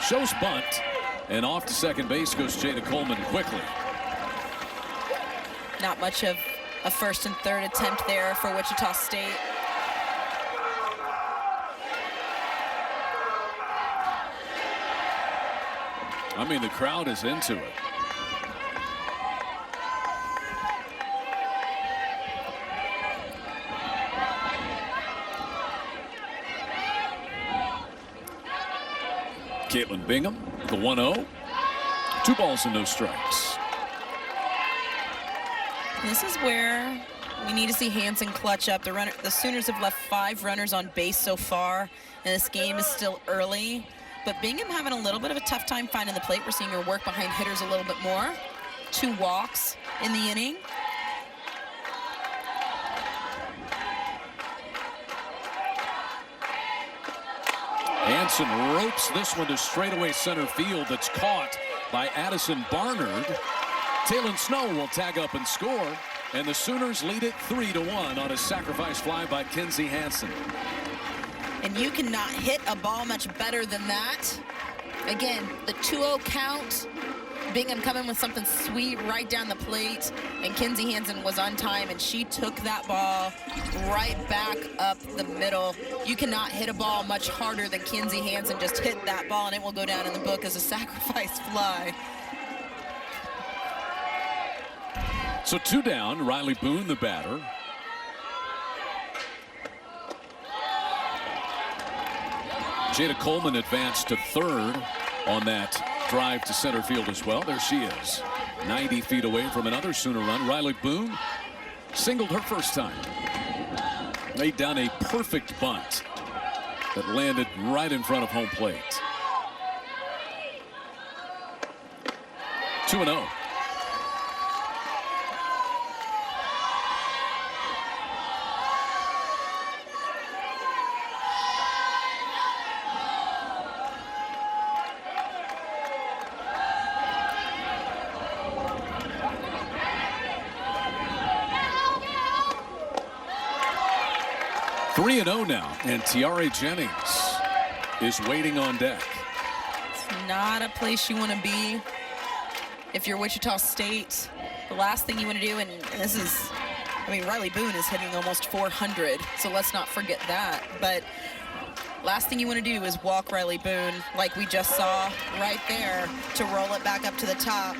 Shows bunt, and off to second base goes Jada Coleman quickly.
Not much of a first and third attempt there for Wichita State.
I mean, the crowd is into it. Caitlin Bingham, the 1-0. 2 balls and no strikes.
This is where we need to see Hansen clutch up. The Sooners have left 5 runners on base so far, and this game is still early. But Bingham having a little bit of a tough time finding the plate. We're seeing her work behind hitters a little bit more. 2 walks in the inning.
Hansen ropes this one to straightaway center field. That's caught by Addison Barnard. Taylon Snow will tag up and score, and the Sooners lead it 3-1 on a sacrifice fly by Kinsey Hansen.
And you cannot hit a ball much better than that. Again, the 2-0 count. Bingham coming with something sweet right down the plate, and Kinsey Hansen was on time, and she took that ball right back up the middle. You cannot hit a ball much harder than Kinsey Hansen just hit that ball, and it will go down in the book as a sacrifice fly.
So 2 down, Riley Boone the batter. Jada Coleman advanced to third on that drive to center field as well. There she is, 90 feet away from another Sooner run. Riley Boone singled her first time. Laid down a perfect bunt that landed right in front of home plate. 2-0. Three and 0 now, and Tiare Jennings is waiting on deck.
It's not a place you want to be if you're Wichita State. The last thing you want to do, and this is, I mean, Riley Boone is hitting almost 400, so let's not forget that. But Last thing you want to do is walk Riley Boone, like we just saw right there, to roll it back up to the top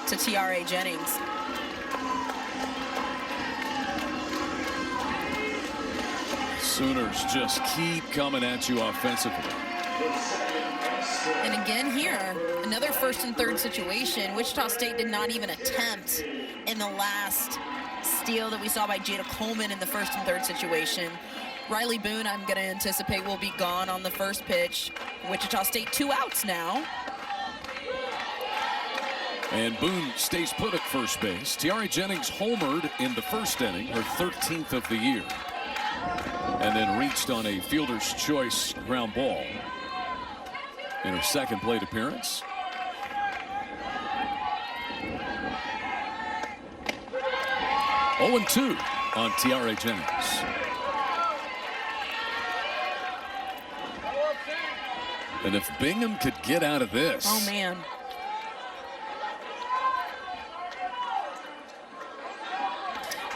to Tiare Jennings.
Sooners just keep coming at you offensively.
And again here, another first and third situation. Wichita State did not even attempt in the last steal that we saw by Jada Coleman in the first and third situation. Riley Boone, I'm going to anticipate, will be gone on the first pitch. Wichita State 2 outs now.
And Boone stays put at first base. Tiare Jennings homered in the first inning, her 13th of the year, and then reached on a fielder's choice ground ball in her second plate appearance. Oh, 0-2 on Tiare Jennings. And if Bingham could get out of this.
Oh, man.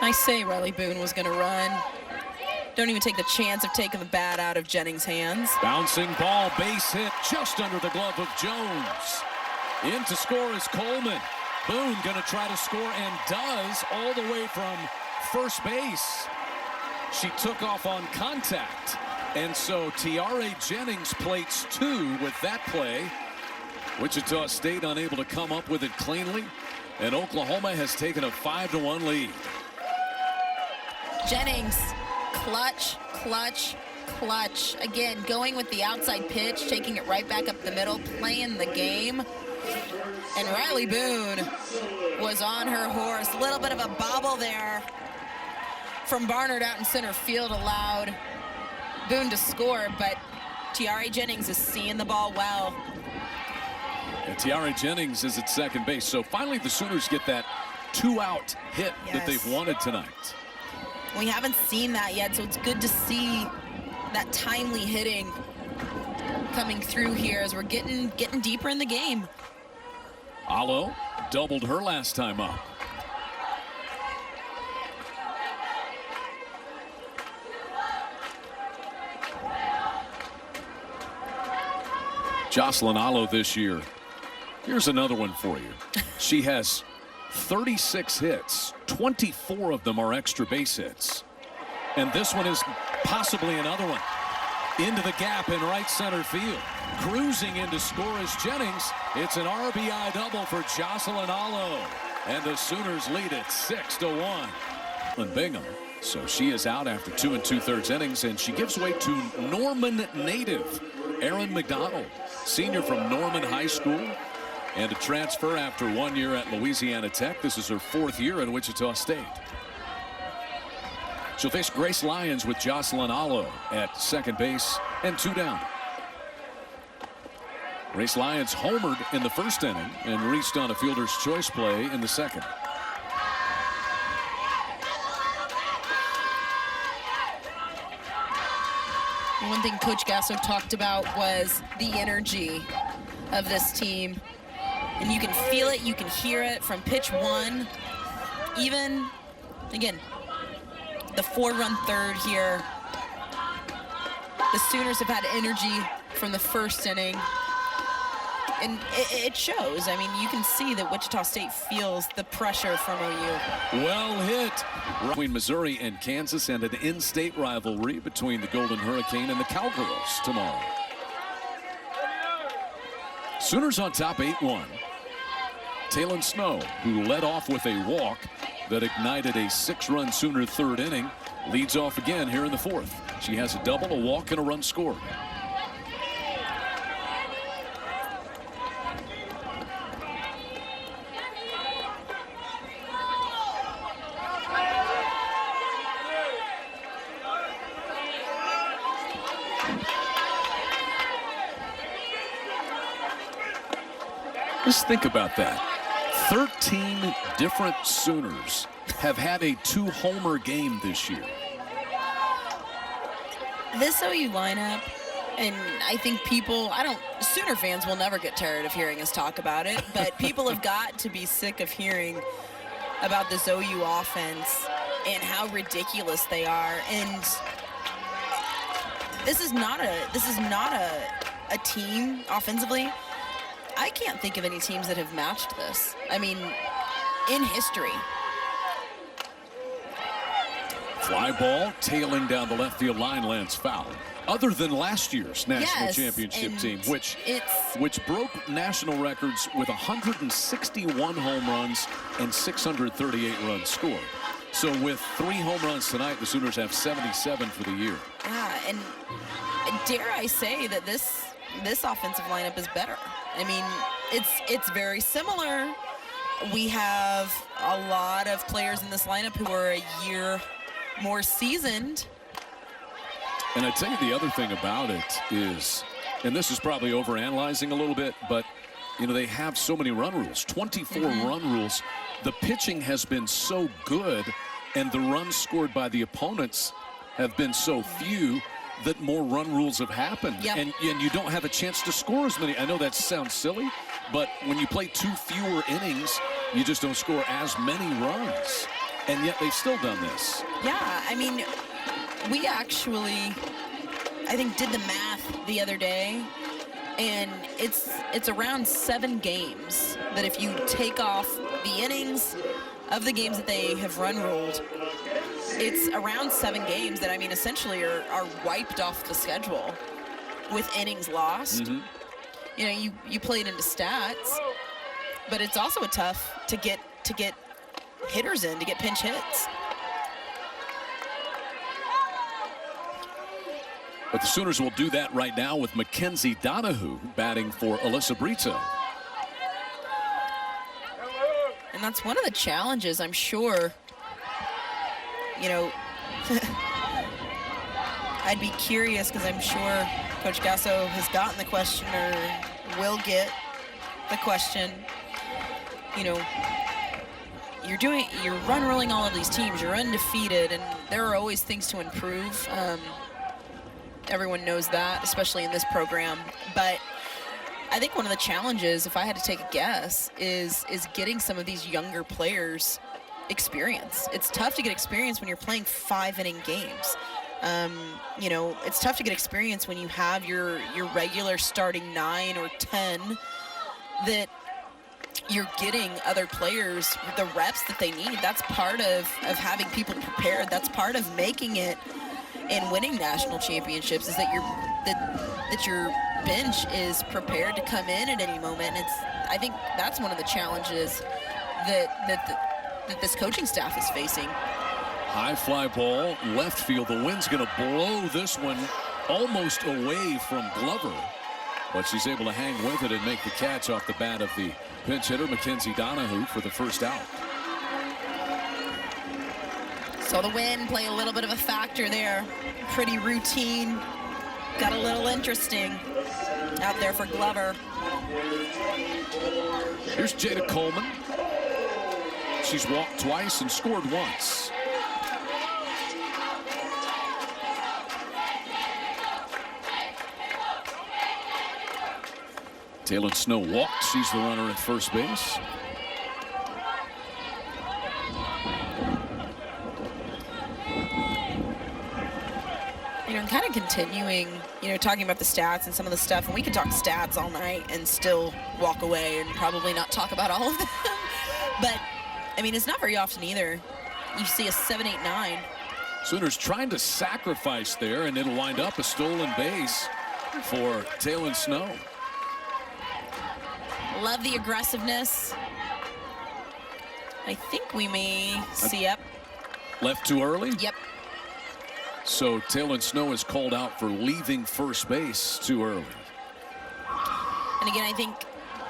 I say Riley Boone was going to run. Don't even take the chance of taking the bat out of Jennings' hands.
Bouncing ball, base hit just under the glove of Jones. In to score is Coleman. Boone going to try to score, and does, all the way from first base. She took off on contact. And so Tiare Jennings plates 2 with that play. Wichita State unable to come up with it cleanly, and Oklahoma has taken a 5-1 lead.
Jennings, clutch, clutch, clutch. Again, going with the outside pitch, taking it right back up the middle, playing the game. And Riley Boone was on her horse. A little bit of a bobble there from Barnard out in center field allowed Boone to score, but Tiare Jennings is seeing the ball well.
And Tiare Jennings is at second base. So finally the Sooners get that 2-out hit that they've wanted tonight.
We haven't seen that yet, so it's good to see that timely hitting coming through here as we're getting deeper in the game.
Alo doubled her last time up. Jocelyn Alo this year. Here's another one for you. She has 36 hits. 24 of them are extra base hits. And this one is possibly another one. Into the gap in right center field. Cruising in to score is Jennings. It's an RBI double for Jocelyn Alo. And the Sooners lead it 6-1. And Bingham. So she is out after 2 2/3 innings, and she gives way to Norman native Aaron McDonald, senior from Norman High School, and a transfer after 1 year at Louisiana Tech. This is her 4th year at Wichita State. She'll face Grace Lyons with Jocelyn Alo at second base and 2 down. Grace Lyons homered in the first inning and reached on a fielder's choice play in the second.
One thing Coach Gasso talked about was the energy of this team. And you can feel it, you can hear it from pitch 1. Even, again, the 4-run third here. The Sooners have had energy from the first inning. And it shows. I mean, you can see that Wichita State feels the pressure from OU.
Well hit between Missouri and Kansas, and an in-state rivalry between the Golden Hurricane and the Cowgirls tomorrow. Sooners on top 8-1. Taylon Snow, who led off with a walk that ignited a 6-run Sooner third inning, leads off again here in the 4th. She has a double, a walk, and a run scored. Just think about that. 13 different Sooners have had a 2-homer game this year.
This OU lineup, and I think Sooner fans will never get tired of hearing us talk about it, but people have got to be sick of hearing about this OU offense and how ridiculous they are. And this is not a team offensively. I can't think of any teams that have matched this. I mean, in history.
Fly ball tailing down the left field line, lands foul. Other than last year's national championship team, which broke national records with 161 home runs and 638 runs scored. So with 3 home runs tonight, the Sooners have 77 for the year.
Yeah, and dare I say that this offensive lineup is better. I mean, it's very similar. We have a lot of players in this lineup who are a year more seasoned.
And I tell you, the other thing about it is, and this is probably overanalyzing a little bit, but you know, they have so many run rules, 24 run rules. The pitching has been so good, and the runs scored by the opponents have been so few that more run rules have happened.
Yep.
And you don't have a chance to score as many. I know that sounds silly, but when you play 2 fewer innings, you just don't score as many runs. And yet they've still done this.
Yeah, I mean, we actually, I think, did the math the other day, and it's around 7 games that if you take off the innings of the games that they have run ruled, it's around 7 games that, I mean, essentially are wiped off the schedule with innings lost. You know, you play it into stats, but it's also tough to get hitters in, to get pinch hits.
But the Sooners will do that right now with Mackenzie Donahue batting for Alyssa Brito.
And that's one of the challenges, I'm sure. You know, I'd be curious, because I'm sure Coach Gasso has gotten the question, or will get the question. You know, you're run ruling all of these teams, you're undefeated, and there are always things to improve. Everyone knows that, especially in this program. But I think one of the challenges, if I had to take a guess, is getting some of these younger players experience. It's tough to get experience when you're playing 5-inning games. You know, it's tough to get experience when you have your regular starting 9 or 10 that you're getting other players the reps that they need. That's part of having people prepared. That's part of making it and winning national championships, is that your bench is prepared to come in at any moment. I think that's one of the challenges that this coaching staff is facing.
High fly ball, left field. The wind's going to blow this one almost away from Glover, but she's able to hang with it and make the catch off the bat of the pinch hitter, Mackenzie Donahue, for the first out.
So the wind play a little bit of a factor there. Pretty routine. Got a little interesting out there for Glover.
Here's Jada Coleman. She's walked twice and scored once. Taylor Snow walked. She's the runner at first base.
You know, kind of continuing, you know, talking about the stats and some of the stuff, and we could talk stats all night and still walk away and probably not talk about all of them. But, I mean, it's not very often either. You see a 7-8-9.
Sooners trying to sacrifice there, and it'll wind up a stolen base for Taylor Snow.
Love the aggressiveness. I think we may see up.
Left too early?
Yep.
So Taylor Snow is called out for leaving first base too early.
And again, I think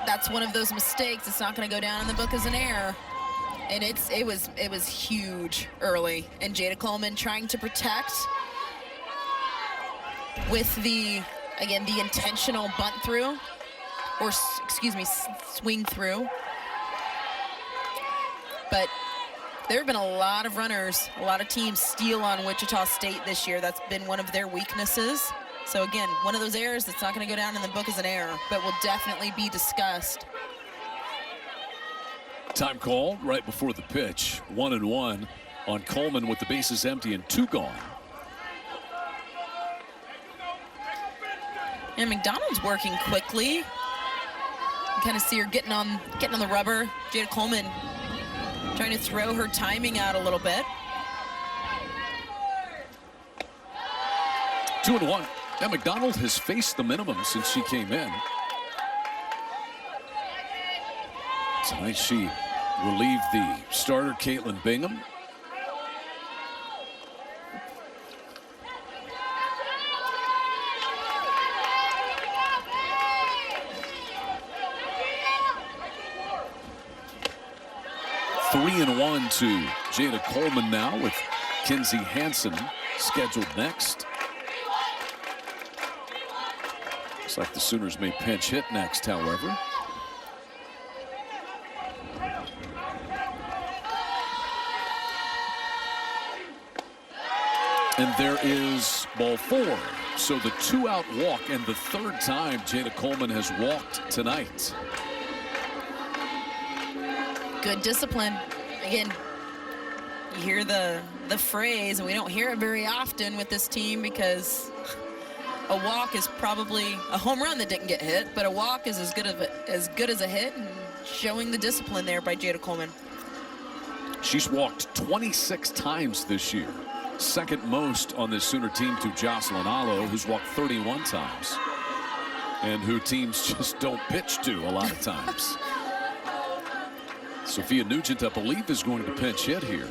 that's one of those mistakes. It's not going to go down in the book as an error. And it was huge early. And Jada Coleman trying to protect with the intentional bunt through, or excuse me, swing through. But there have been a lot of runners, a lot of teams steal on Wichita State this year. That's been one of their weaknesses. So again, one of those errors that's not going to go down in the book as an error, but will definitely be discussed.
Time call right before the pitch. 1-1 on Coleman with the bases empty and 2 gone.
And McDonald's working quickly. You kind of see her getting on the rubber. Jada Coleman trying to throw her timing out a little bit.
2-1. Now McDonald has faced the minimum since she came in. Tonight she relieved the starter, Caitlin Bingham. Three and 1 to Jada Coleman now, with Kinsey Hansen scheduled next. Looks like the Sooners may pinch hit next, however. And there is ball 4. So the 2-out walk, and the third time Jada Coleman has walked tonight.
Good discipline. Again, you hear the phrase, and we don't hear it very often with this team, because a walk is probably a home run that didn't get hit, but a walk is as good as a hit, and showing the discipline there by Jada Coleman.
She's walked 26 times this year, second most on this Sooner team to Jocelyn Allo, who's walked 31 times, and who teams just don't pitch to a lot of times. Sophia Nugent, I believe, is going to pinch hit here,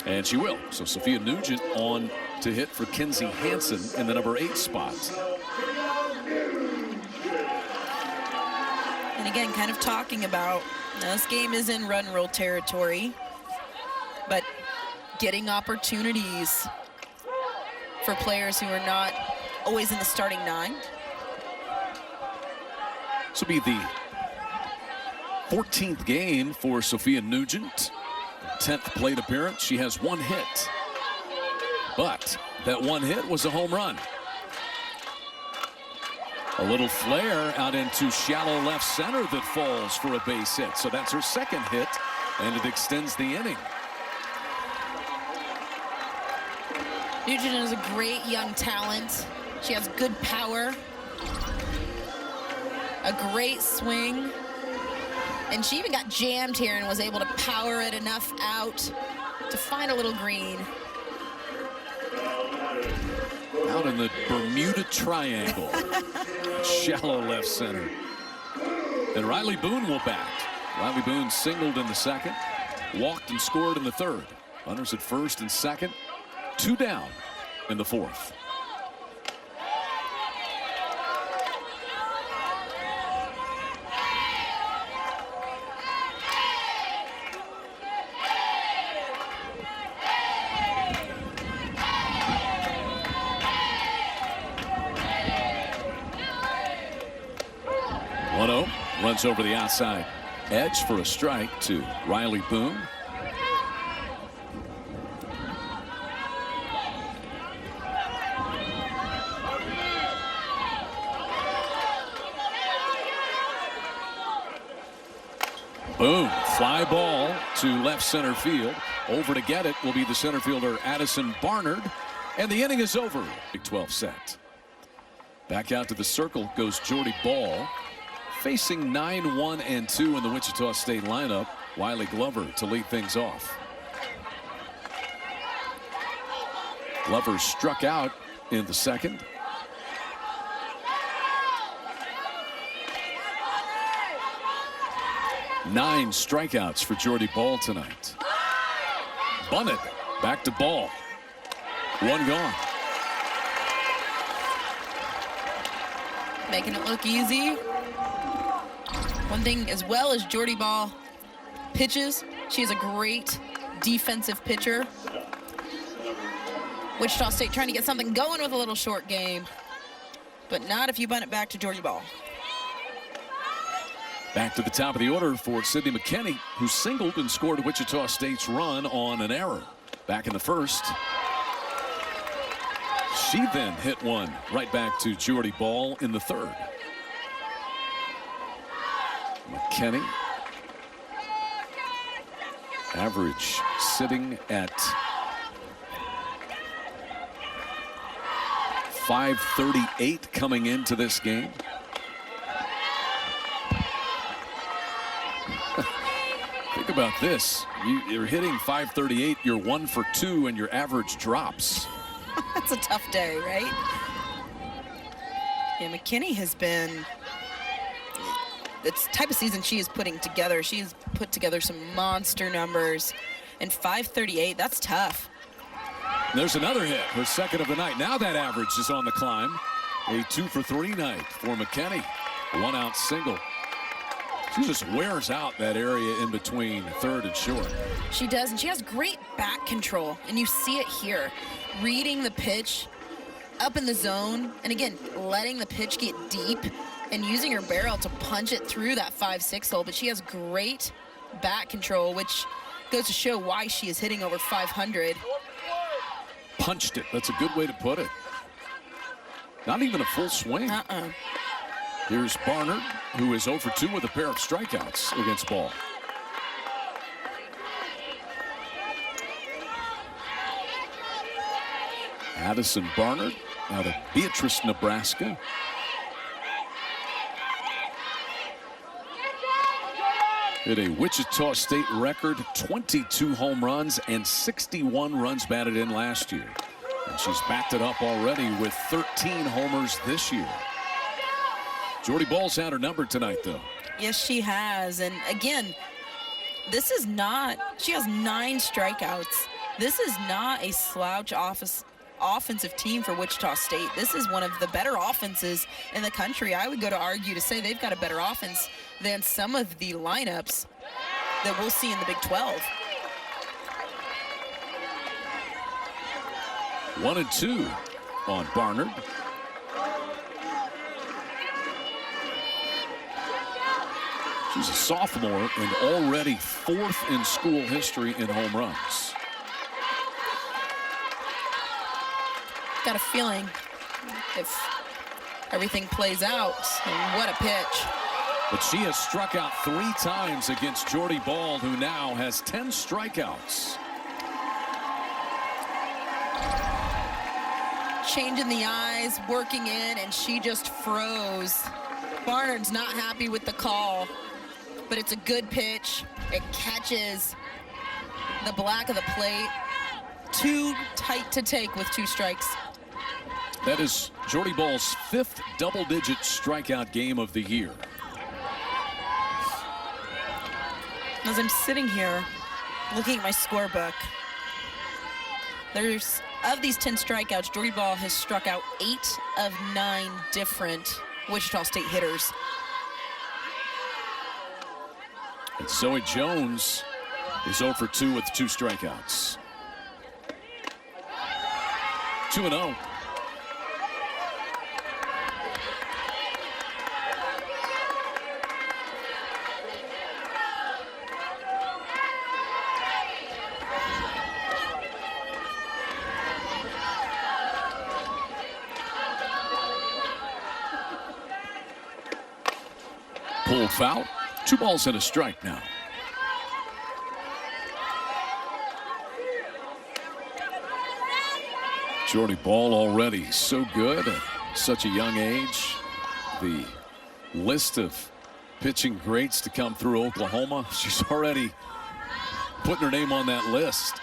and she will. So Sophia Nugent on to hit for Kinsey Hansen in the number 8 spot.
And again, kind of talking about, this game is in run rule territory, but getting opportunities for players who are not always in the starting 9.
This will be the 14th game for Sophia Nugent. 10th plate appearance. She has 1 hit. But that 1 hit was a home run. A little flare out into shallow left center that falls for a base hit. So that's her 2nd hit, and it extends the inning.
Nugent is a great young talent. She has good power, a great swing. And she even got jammed here and was able to power it enough out to find a little green.
Out in the Bermuda Triangle. Shallow left center. And Riley Boone will bat. Riley Boone singled in the 2nd, walked and scored in the 3rd. Runners at 1st and 2nd, 2 down in the 4th. Runs over the outside edge for a strike to Riley Boone. Boone, fly ball to left center field. Over to get it will be the center fielder Addison Barnard, and the inning is over. Big 12 set. Back out to the circle goes Jordy Ball, facing 9-1-2 in the Wichita State lineup. Wiley Glover to lead things off. Glover struck out in the 2nd. Nine strikeouts for Jordy Ball tonight. Bunted back to Ball. 1 gone.
Making it look easy. One thing as well as Jordy Ball pitches, she is a great defensive pitcher. Wichita State trying to get something going with a little short game, but not if you bunt it back to Jordy Ball.
Back to the top of the order for Sydney McKinney, who singled and scored Wichita State's run on an error back in the 1st. She then hit one right back to Jordy Ball in the 3rd. McKinney, average sitting at 538 coming into this game. Think about this. You're hitting 538, you're 1 for 2, and your average drops.
That's a tough day, right? Yeah, McKinney has been, it's the type of season she is putting together. She has put together some monster numbers, and 538, that's tough.
There's another hit, her second of the night. Now that average is on the climb. A 2 for 3 night for McKinney. 1 out single. She just wears out that area in between third and short.
She does, and she has great back control, and you see it here. Reading the pitch up in the zone, and again, letting the pitch get deep and using her barrel to punch it through that 5-6 hole. But she has great back control, which goes to show why she is hitting over 500.
Punched it. That's a good way to put it. Not even a full swing. Here's Barnard, who is 0 for 2 with a pair of strikeouts against Ball. Addison Barnard out of Beatrice, Nebraska. Hit a Wichita State record 22 home runs and 61 runs batted in last year. And she's backed it up already with 13 homers this year. Jordy Ball's had her number tonight, though.
Yes, she has. And again, this is not, she has 9 strikeouts. This is not a slouch offensive team for Wichita State. This is one of the better offenses in the country. I would go to argue to say they've got a better offense than some of the lineups that we'll see in the Big 12.
1 and 2 on Barnard. She's a sophomore and already 4th in school history in home runs.
Got a feeling if everything plays out, what a pitch.
But she has struck out 3 times against Jordy Ball, who now has 10 strikeouts.
Changing the eyes, working in, and she just froze. Barnard's not happy with the call, but it's a good pitch. It catches the black of the plate. Too tight to take with 2 strikes.
That is Jordy Ball's 5th double-digit strikeout game of the year.
As I'm sitting here looking at my scorebook, there's, of these 10 strikeouts, Jordy Ball has struck out 8 of 9 different Wichita State hitters.
And Zoe Jones is 0 for 2 with 2 strikeouts. 2-0. Pulled foul. 2 balls and a strike now. Jordy Ball already so good at such a young age. The list of pitching greats to come through Oklahoma, she's already putting her name on that list.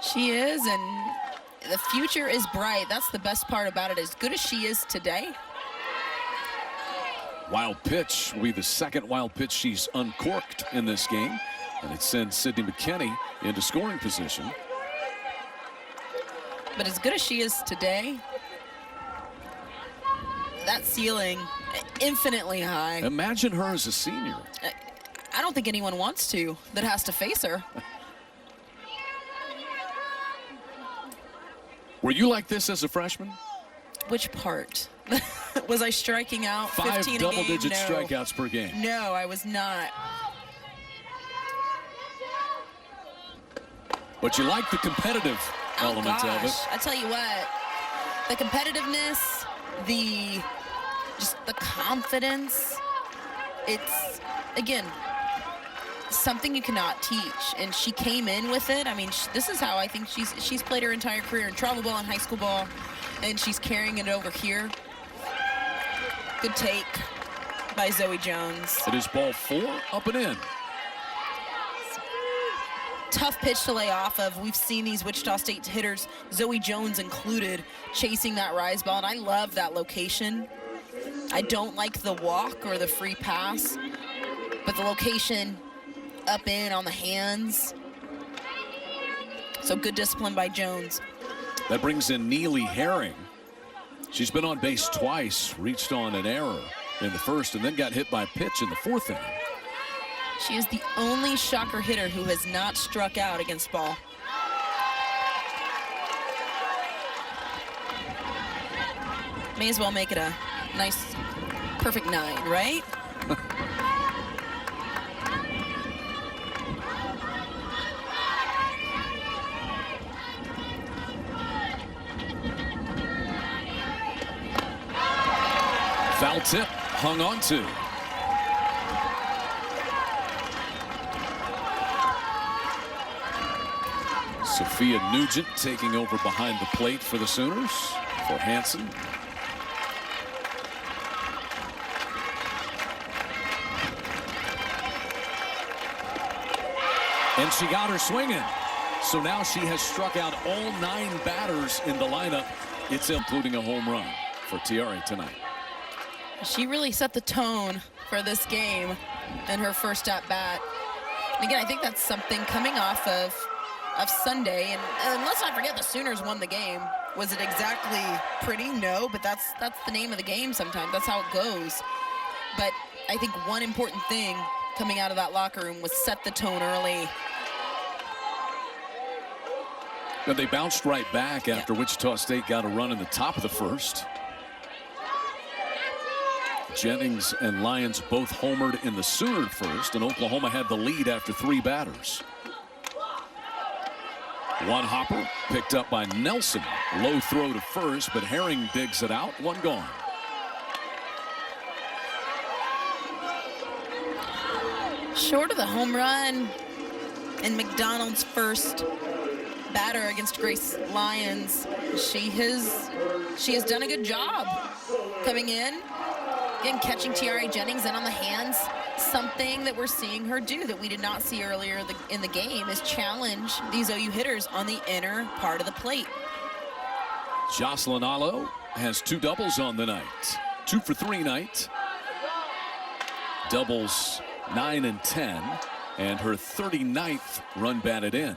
She is, and the future is bright. That's the best part about it. As good as she is today.
Wild pitch will be the 2nd wild pitch she's uncorked in this game, and it sends Sydney McKinney into scoring position.
But as good as she is today, that ceiling infinitely high.
Imagine her as a senior.
I don't think anyone wants to that has to face her.
Were you like this as a freshman?
Which part? Was I striking out
5
15 a game?
double-digit
No.
strikeouts per game.
No, I was not.
But you like the competitive element of it.
I tell you what, the competitiveness, just the confidence. It's, again, something you cannot teach, and she came in with it. I mean, this is how I think she's played her entire career in travel ball and high school ball, and she's carrying it over here. Good take by Zoe Jones.
It is ball 4, up and in.
Tough pitch to lay off of. We've seen these Wichita State hitters, Zoe Jones included, chasing that rise ball, and I love that location. I don't like the walk or the free pass, but the location up in on the hands. So good discipline by Jones.
That brings in Neely Herring. She's been on base twice, reached on an error in the first, and then got hit by a pitch in the 4th inning.
She is the only shocker hitter who has not struck out against ball. May as well make it a nice, perfect 9, right?
Foul tip, hung on to. Sophia Nugent taking over behind the plate for the Sooners, for Hansen. And she got her swinging. So now she has struck out all 9 batters in the lineup. It's including a home run for Tiare tonight.
She really set the tone for this game in her first at bat. And again, I think that's something coming off of Sunday. And let's not forget, the Sooners won the game. Was it exactly pretty? No, but that's the name of the game sometimes. That's how it goes. But I think one important thing coming out of that locker room was set the tone early.
And they bounced right back after Wichita State got a run in the top of the first. Jennings and Lyons both homered in the Sooner first, and Oklahoma had the lead after 3 batters. One hopper picked up by Nelson. Low throw to first, but Herring digs it out. 1 gone.
Short of the home run in McDonald's first batter against Grace Lyons, she has done a good job coming in. Again, catching Tiare Jennings in on the hands. Something that we're seeing her do that we did not see earlier in the game is challenge these OU hitters on the inner part of the plate.
Jocelyn Allo has 2 doubles on the night. 2 for 3 night. Doubles 9 and 10, and her 39th run batted in.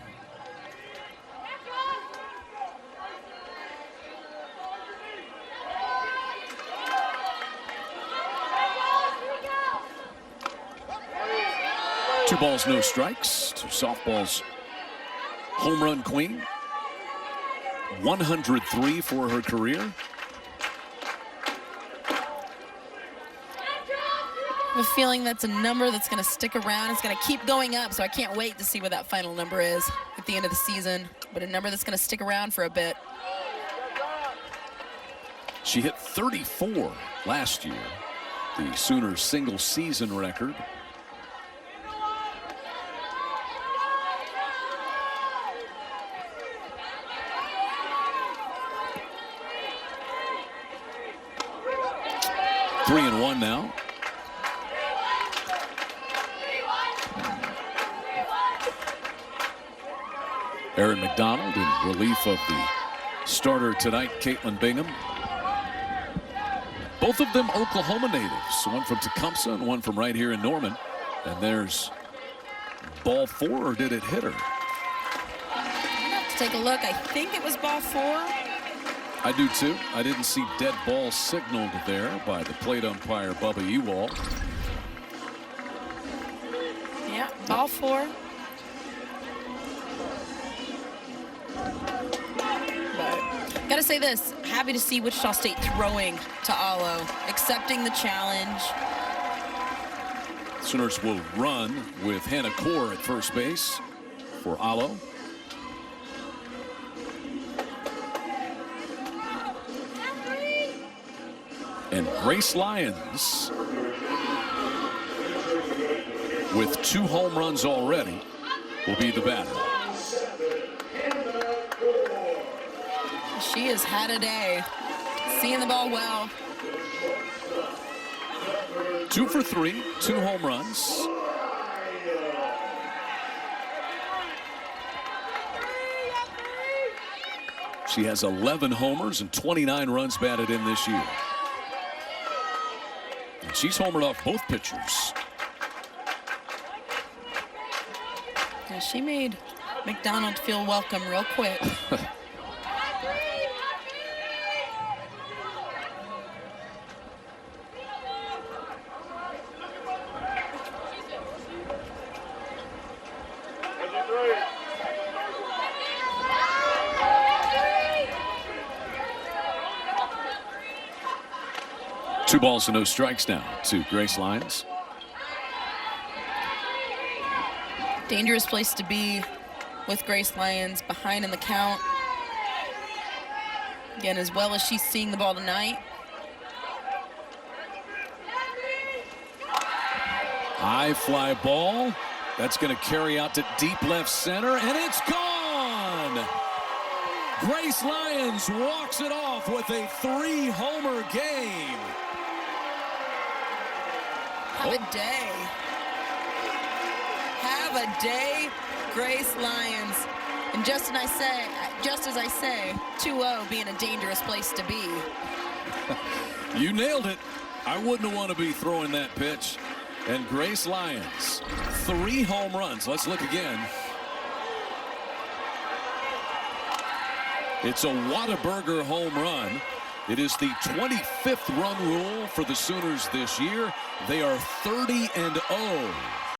Two balls, no strikes to softball's home run queen. 103 for her career.
I have a feeling that's a number that's going to stick around. It's going to keep going up, so I can't wait to see what that final number is at the end of the season. But a number that's going to stick around for a bit.
She hit 34 last year, the Sooners' single season record. Three and one now. Aaron McDonald in relief of the starter tonight, Caitlin Bingham. Both of them Oklahoma natives, one from Tecumseh and one from right here in Norman. And there's ball 4, or did it hit her?
I'm gonna have to take a look. I think it was ball 4.
I do too. I didn't see dead ball signaled there by the plate umpire Bubba Ewald.
Yeah, ball 4. But gotta say this, happy to see Wichita State throwing to Allo, accepting the challenge.
Sooners will run with Hannah Core at first base for Allo. And Grace Lyons with 2 home runs already, will be the batter.
She has had a day. Seeing the ball well.
2 for 3, 2 home runs. She has 11 homers and 29 runs batted in this year. And she's homered off both pitchers.
Yeah, she made McDonald feel welcome real quick.
Two balls and no strikes now to Grace Lyons.
Dangerous place to be with Grace Lyons behind in the count. Again, as well as she's seeing the ball tonight.
High fly ball. That's going to carry out to deep left center, and it's gone! Grace Lyons walks it off with a 3-homer game.
Have a day. Have a day, Grace Lyons. And just as I say, 2-0 being a dangerous place to be.
You nailed it. I wouldn't have wanted to be throwing that pitch. And Grace Lyons, 3 home runs. Let's look again. It's a Whataburger home run. It is the 25th run rule for the Sooners this year. They are 30-0